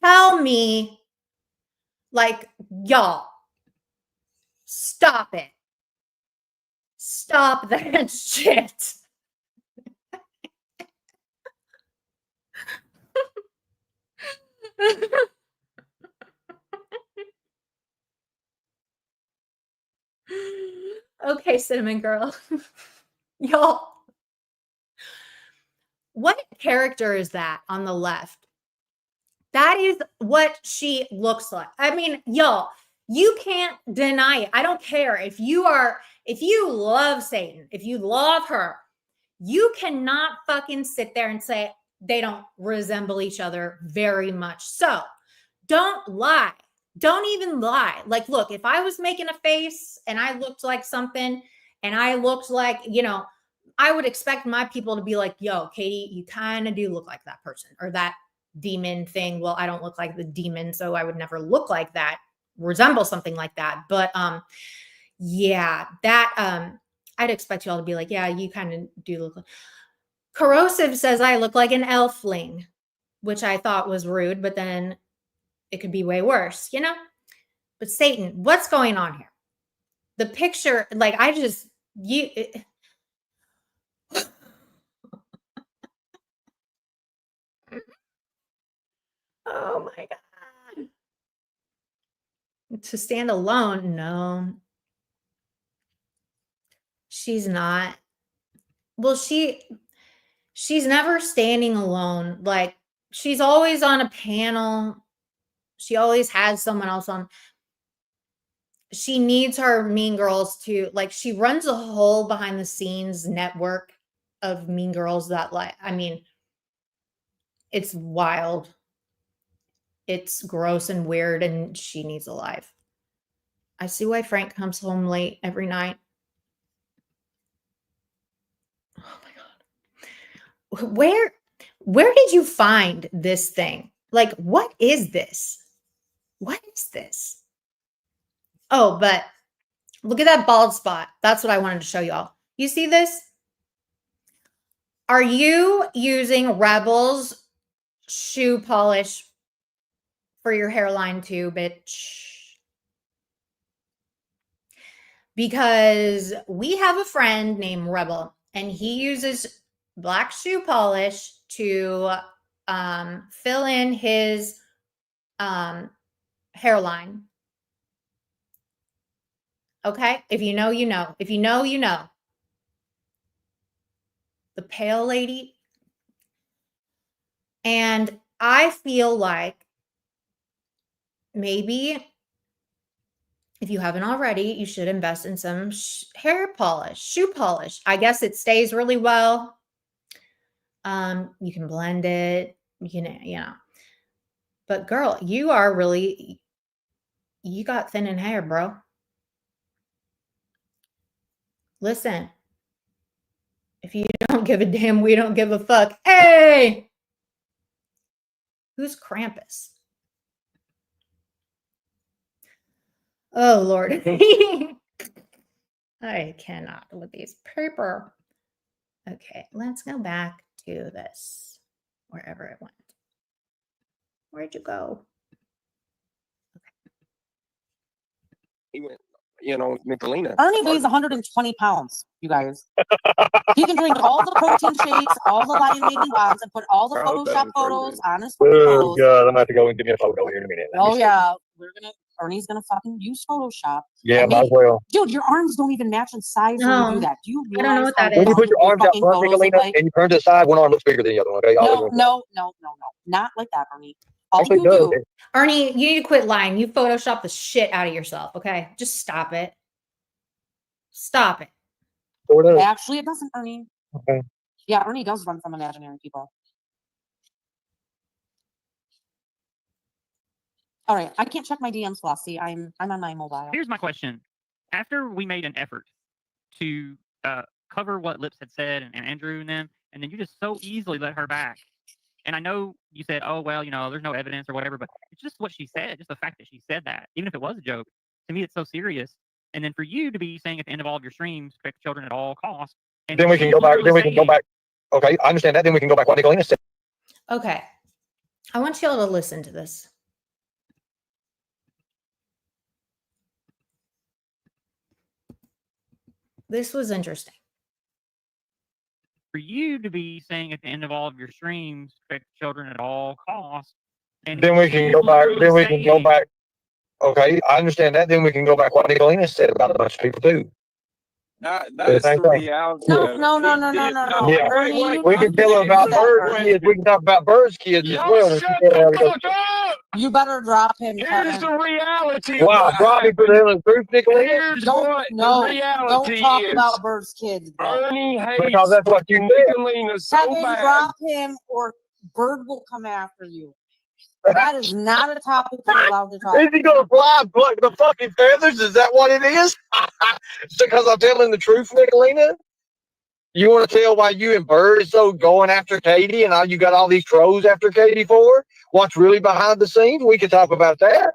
tell me, like, y'all, stop it. Stop that shit. Okay, Cinnamon Girl. Y'all, what character is that on the left? That is what she looks like. I mean, y'all, you can't deny it. I don't care if you love Satan, if you love her, you cannot fucking sit there and say they don't resemble each other very much. So don't lie. Don't even lie. Like, look, if I was making a face and I looked like something and I looked like, I would expect my people to be like, yo, Katie, you kind of do look like that person or that demon thing. Well, I don't look like the demon, so I would never look like that, resemble something like that. But yeah, that I'd expect y'all to be like, yeah, you kind of do look like. Corrosive says I look like an elfling, which I thought was rude, but then it could be way worse, But Satan, what's going on here? The picture, like oh my God. To stand alone, no. She's not. Well, she's never standing alone. Like, she's always on a panel. She always has someone else on. She needs her Mean Girls to, like, she runs a whole behind the scenes network of Mean Girls that, like, I mean, it's wild. It's gross and weird, and she needs a life. I see why Frank comes home late every night. Oh my God. Where did you find this thing? Like, what is this? What is this? Oh, but look at that bald spot. That's what I wanted to show y'all. You see this? Are you using Rebel's shoe polish for your hairline too, bitch? Because we have a friend named Rebel, and he uses black shoe polish to fill in his hairline. Okay? If you know, you know. If you know, you know. The pale lady. And I feel like maybe if you haven't already, you should invest in some hair polish, shoe polish. I guess it stays really well. You can blend it, But girl, you got thinning hair, bro. Listen, if you don't give a damn, we don't give a fuck. Hey! Who's Krampus? Oh, Lord. I cannot with these paper. Okay, let's go back to this, wherever it went. Where'd you go? He went, Nicolina. Ernie weighs 120 pounds, you guys. He can drink all the protein shakes, all the Lion Maiden bombs, and put all the Oh, that Photoshop was photos pretty on his Oh photos. God, I'm gonna have to go and give me a photo here in a minute. Let me Oh see. yeah, Ernie's gonna fucking use Photoshop. Yeah, and might as well. Dude, your arms don't even match in size when you No, do that. Do you I don't know realize what how that When you is. put your arms out fucking front, photos look Nicolina, like? and you turn to the side, one arm looks bigger than the other one. Okay. No, not like that, Ernie. All Actually, you do. Ernie, you need to quit lying. You Photoshop the shit out of yourself, okay? Just stop it. Stop it. Sort of. Actually, it doesn't, Ernie. Okay. Yeah, Ernie does run from imaginary people. All right, I can't check my DMs, Flossie. I'm on my mobile. Here's my question: after we made an effort to cover what Lips had said and Andrew and them, and then you just so easily let her back. And I know you said, "Oh well, there's no evidence or whatever," but it's just what she said, just the fact that she said that, even if it was a joke. To me, it's so serious. And then for you to be saying at the end of all of your streams, protect children at all costs. And Then we can go back. Then we can go back. Okay, I understand that. Then we can go back what Nicolina said. Okay. I want y'all to listen to this. This was interesting. For you to be saying at the end of all of your streams, protect children at all costs. And Then we can go back. Then we can go back. Okay, I understand that. Then we can go back what Nicolina said about a bunch of people too. That's Thank the you. reality. No, of it. no, no, He no, no, did- no, no. Yeah. Ernie, you We need can to tell do about that, birds Ernie. kids. We can talk about birds kids as Y'all well. shut the fuck up! You better drop him. Here's the reality. Wow, of drop me what for the happened. hell of truth, Nicolina. Here's Don't what the don't reality talk is. about Bird's kids, bro. Ernie Because hates that's what you said. Nicolina so Kevin, bad. drop him, or Bird will come after you. That is not a topic we're allowed to talk Is he gonna fly the fucking feathers? Is that what it is? Because I'm telling the truth, Nicolina. You want to tell why you and Bird is so going after Katie and all you got all these trolls after Katie for? What's really behind the scenes? We can talk about that.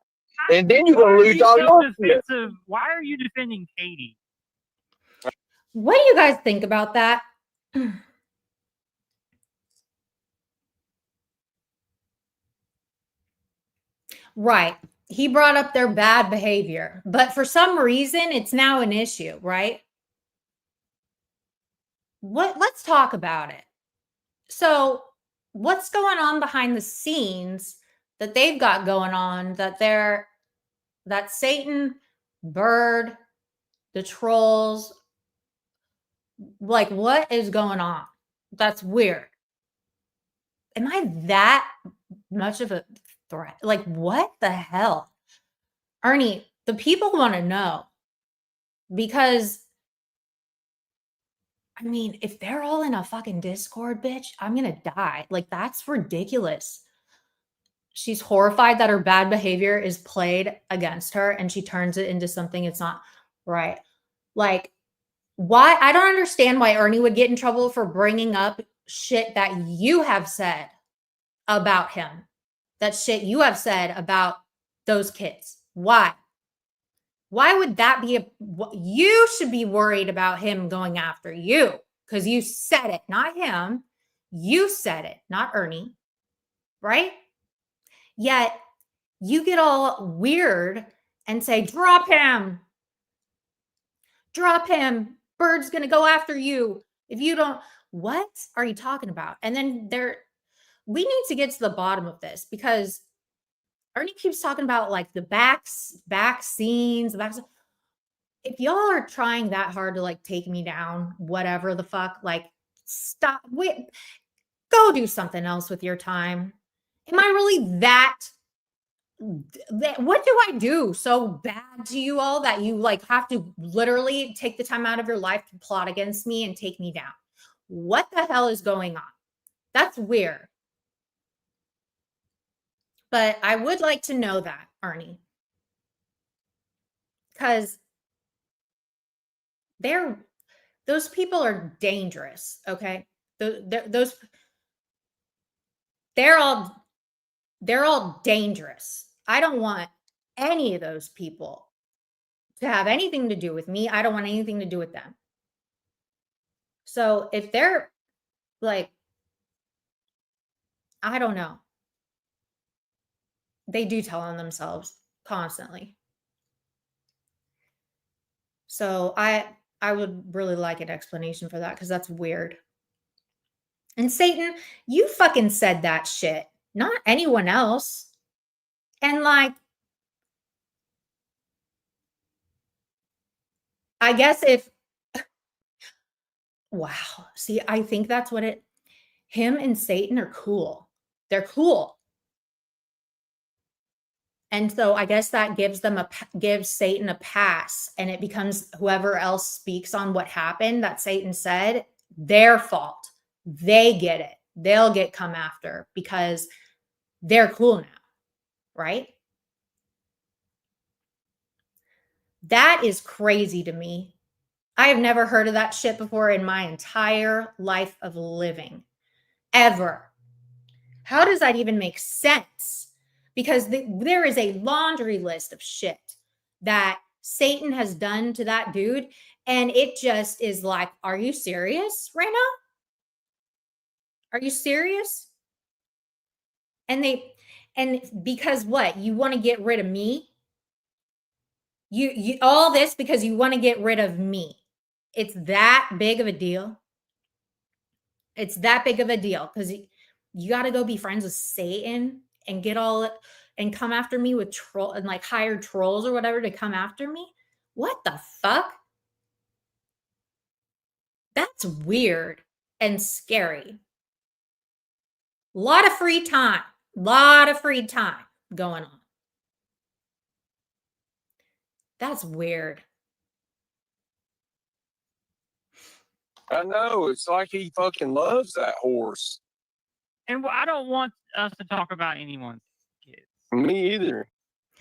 And then you're gonna Why are lose you all so your shit. defensive? Why are you defending Katie? What do you guys think about that? Right. He brought up their bad behavior, but for some reason it's now an issue, right? Let's talk about it. So, what's going on behind the scenes that they've got going on that Satan, Bird, the trolls, like what is going on? That's weird. Am I that much of a threat? Like, what the hell? Ernie, the people want to know because, I mean, if they're all in a fucking Discord, bitch, I'm going to die. Like, that's ridiculous. She's horrified that her bad behavior is played against her and she turns it into something it's not right. Like, why? I don't understand why Ernie would get in trouble for bringing up shit that you have said about him. That shit you have said about those kids. Why? Why would that be you should be worried about him going after you because you said it, not him. You said it, not Ernie, right? Yet you get all weird and say, drop him. Drop him. Bird's going to go after you. If you don't, what are you talking about? And then we need to get to the bottom of this because Ernie keeps talking about like the back scenes. If y'all are trying that hard to like take me down, whatever the fuck, like stop. Wait, go do something else with your time. Am I really that what do I do so bad to you all that you like have to literally take the time out of your life to plot against me and take me down? What the hell is going on? That's weird. But I would like to know that, Arnie. Because those people are dangerous, okay? They're all dangerous. I don't want any of those people to have anything to do with me. I don't want anything to do with them. So if they're like, I don't know, they do tell on themselves constantly. So I would really like an explanation for that because that's weird. And Satan, you fucking said that shit, not anyone else. And like, I guess wow. See, I think that's what him and Satan are cool. They're cool. And so I guess that gives Satan a pass, and it becomes whoever else speaks on what happened that Satan said, their fault. They get it. They'll get come after because they're cool now, right? That is crazy to me. I have never heard of that shit before in my entire life of living, ever. How does that even make sense? Because there is a laundry list of shit that Satan has done to that dude. And it just is like, are you serious right now? Are you serious? And because what? You want to get rid of me? You all this because you want to get rid of me. It's that big of a deal. It's that big of a deal because you got to go be friends with Satan and get all and come after me with troll and like hire trolls or whatever to come after me. What the fuck? That's weird and scary. A lot of free time. Going on. That's weird. I know. It's like he fucking loves that horse. And I don't want us to talk about anyone's kids. Me either.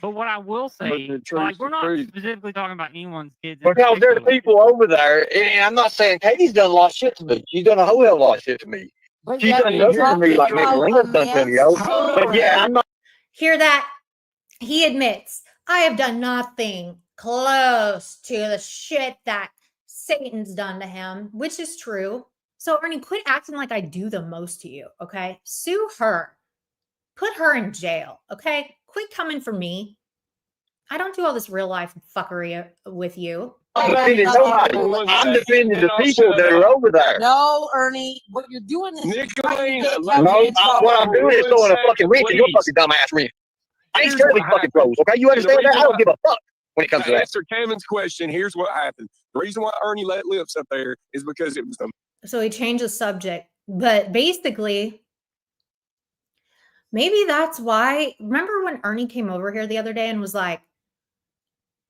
But what I will say, the like, truth's we're the not truth. specifically talking about anyone's kids. in Because there's particular. people over there, and I'm not saying Katie's done a lot of shit to me. She's done a whole hell of a lot of shit to me. But She's yet done you're nothing to me like talking about Nicolina's a done to me, man's yo. Hold But on. yeah, I'm not. Hear that? He admits, I have done nothing close to the shit that Satan's done to him, which is true. So, Ernie, quit acting like I do the most to you, okay? Sue her. Put her in jail, okay? Quit coming for me. I don't do all this real life fuckery with you. I'm defending nobody. I'm defending the people that are over there. No, Ernie, what you're doing is Nicolina, No, what I'm doing is throwing a fucking wrench in your fucking dumbass wrench. I ain't scared of these fucking trolls, okay? You understand that? I don't give a fuck when it comes to To that. answer Kevin's question, here's what happened. The reason why Ernie let lips up there is because it was the So he changed the subject. But basically, maybe that's why. Remember when Ernie came over here the other day and was like,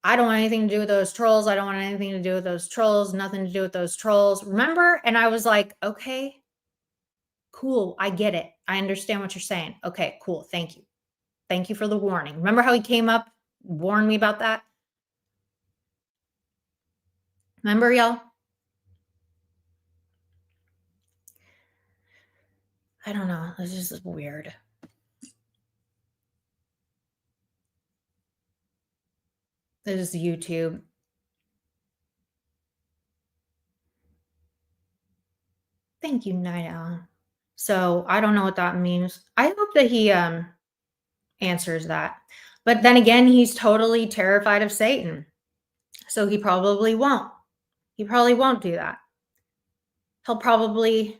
I don't want anything to do with those trolls. I don't want anything to do with those trolls. Nothing to do with those trolls. Remember? And I was like, okay, cool. I get it. I understand what you're saying. Okay, cool. Thank you. Thank you for the warning. Remember how he came up, warned me about that? Remember, y'all? I don't know. This is just weird. This is YouTube. Thank you, Night Owl. So I don't know what that means. I hope that he answers that. But then again, he's totally terrified of Satan. So he probably won't. He probably won't do that. He'll probably.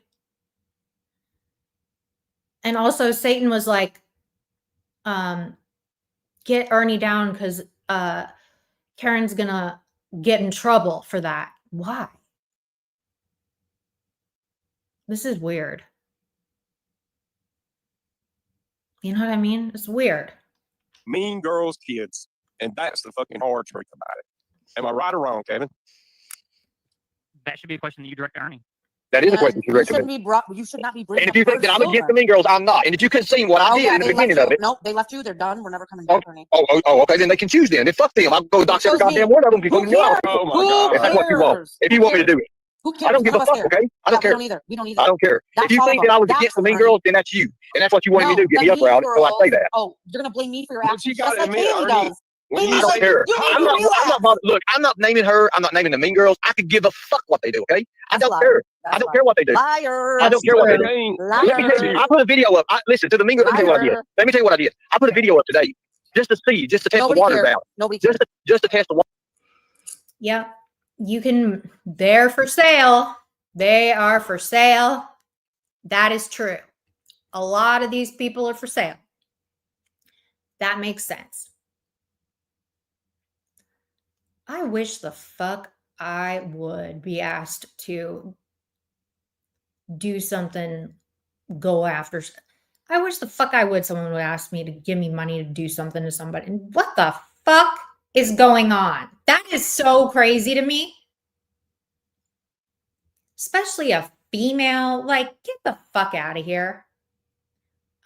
And also Satan was like, get Ernie down because Karen's gonna get in trouble for that. Why? This is weird. You know what I mean? It's weird. mean girl's kids. And that's the fucking hard truth about it. Am I right or wrong, Kevin? That should be a question that you direct to Ernie. That is a question you You shouldn't recommend. be brought. You should not be bringing. And if you think that I'm against the mean girls, I'm not. And if you couldn't see what I did in the beginning of it. Nope, they left you. They're done. We're never coming back, Ernie. Okay, then they can choose then. Then fuck them. I'll go dox every goddamn one of them. Who cares? Oh my Who God. If that's what you want. cares? If you want me to do it. Who cares? I don't give a None of us fuck, care. okay? I don't Yeah, care. We don't either. We don't either. I don't care. That's If you all think of that I them. was against the mean girls, then that's you. And that's what you wanted me to do. Get me up or out until I say that. Oh, you're gonna blame me for your But actions, you just gotta like admit, Haley Ernie, does. when Haley's I don't like, care. you need I'm to not relax. bothered. Look, I'm not naming her. I'm not naming the mean girls. I could give a fuck what they do, okay? I That's a don't lie. care. That's I a don't lie. care what they do. Liar. I don't care what they do. Liar. Let me tell you, I put a video up. Listen to the mean girls. Let me tell you what I did. Liar. Let me tell you what I did. I put a video up today just to see, just to test Nobody the waters cares. out. Nobody cares. Just to test the water. Yep. You can, they're for sale. They are for sale. That is true. A lot of these people are for sale. That makes sense. I wish the fuck I would be asked to do something, go after. I wish the fuck I would. Someone would ask me to give me money to do something to somebody. And what the fuck is going on? That is so crazy to me. Especially a female. Like, get the fuck out of here.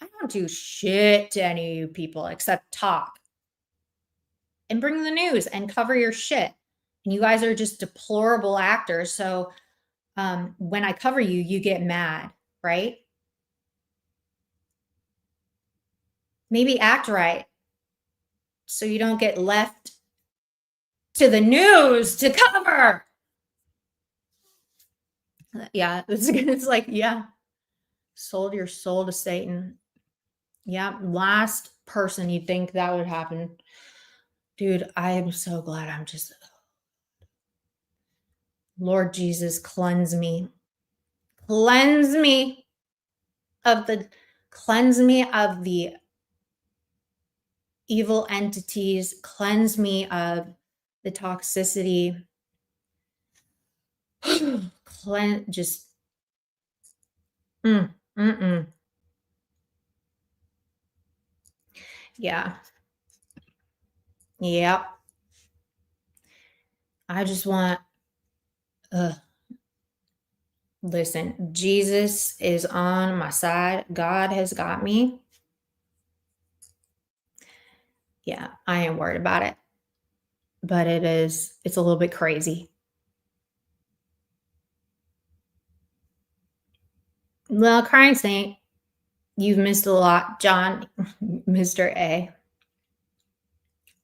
I don't do shit to any of you people except talk and bring the news and cover your shit. And you guys are just deplorable actors. So when I cover you, you get mad, right? Maybe act right so you don't get left to the news to cover. Yeah, it's like, yeah, sold your soul to Satan. Yeah, last person you'd think that would happen. Dude, I am so glad I'm just, Lord Jesus, cleanse me. Cleanse me of the evil entities. Cleanse me of the toxicity. just mm, mm-mm. Yeah. Yep. I just want, listen, Jesus is on my side. God has got me. Yeah, I ain't worried about it. But it's a little bit crazy. Well, crying saint, you've missed a lot, John, Mr. A.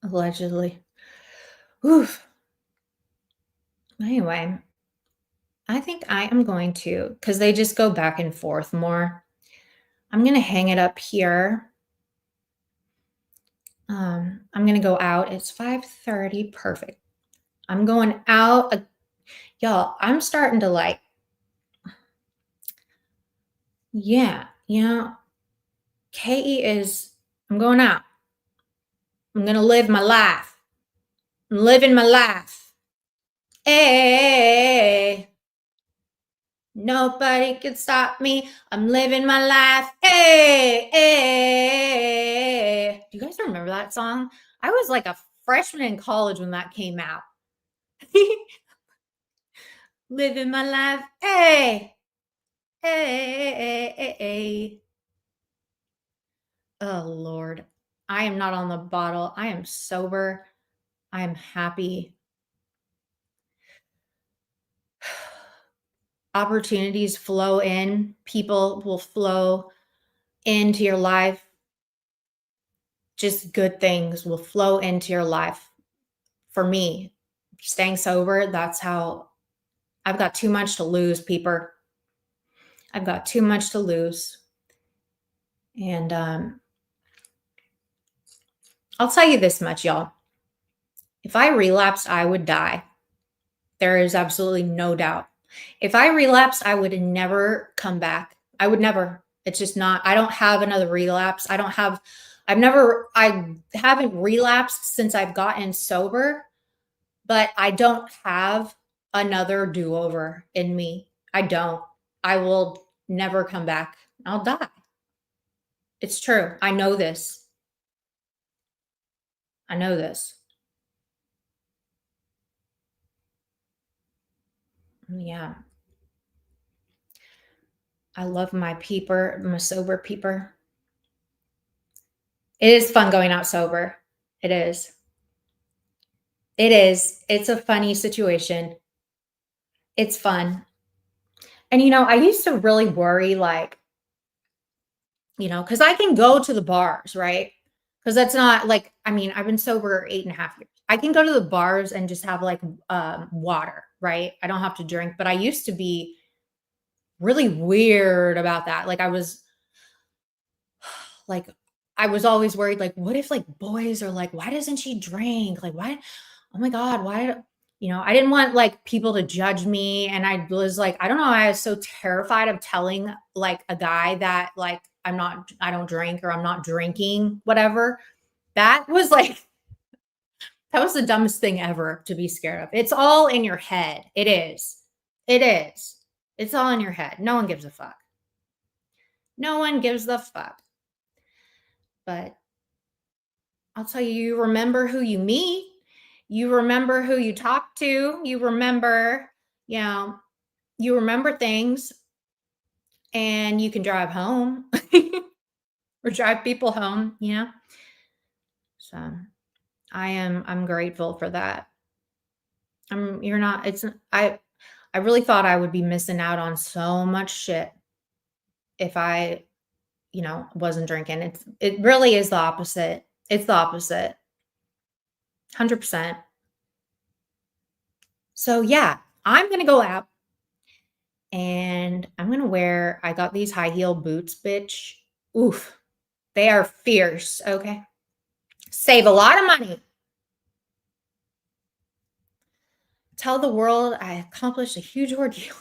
Allegedly. Oof. Anyway, I think I am going to, because they just go back and forth more. I'm going to hang it up here. I'm going to go out. It's 5:30. Perfect. I'm going out. Y'all, I'm starting to like, yeah, KE is, I'm going out. I'm going to live my life. I'm living my life. Hey, nobody can stop me. I'm living my life. Hey, hey. Do you guys remember that song? I was like a freshman in college when that came out. Living my life. Hey, hey, hey, hey. Oh, Lord. I am not on the bottle. I am sober. I am happy. Opportunities flow in. People will flow into your life. Just good things will flow into your life. For me, staying sober, that's how I've got too much to lose, people. I've got too much to lose. And I'll tell you this much, y'all. If I relapsed, I would die. There is absolutely no doubt. If I relapsed, I would never come back. I would never. It's just not, I don't have another relapse. I haven't relapsed since I've gotten sober, but I don't have another do-over in me. I don't. I will never come back. I'll die. It's true. I know this. I know this. Yeah. I love my peeper, my sober peeper. It is fun going out sober. It is. It is. It's a funny situation. It's fun. And, I used to really worry, like, because I can go to the bars, right? Because that's not like, I've been sober 8.5 years. I can go to the bars and just have like water, right? I don't have to drink, but I used to be really weird about that. Like I was always worried, like, what if like boys are like, why doesn't she drink? Like, why? Oh my God, why? I didn't want like people to judge me. And I was like, I don't know. I was so terrified of telling like a guy that like, I don't drink or I'm not drinking, whatever. That was like, that was the dumbest thing ever to be scared of. It's all in your head. It is. It is. It's all in your head. No one gives a fuck. No one gives the fuck. But I'll tell you, you remember who you meet. You remember who you talk to. You remember, you remember things and you can drive home or drive people home, So I'm grateful for that. I really thought I would be missing out on so much shit if I, wasn't drinking. It really is the opposite. It's the opposite. 100%. So yeah, I'm going to go out and I'm going to I got these high heel boots, bitch. Oof. They are fierce. Okay. Save a lot of money. Tell the world I accomplished a huge ordeal.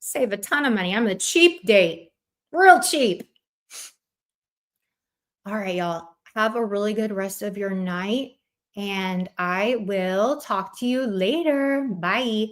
Save a ton of money. I'm a cheap date. Real cheap. All right, y'all. Have a really good rest of your night. And I will talk to you later. Bye.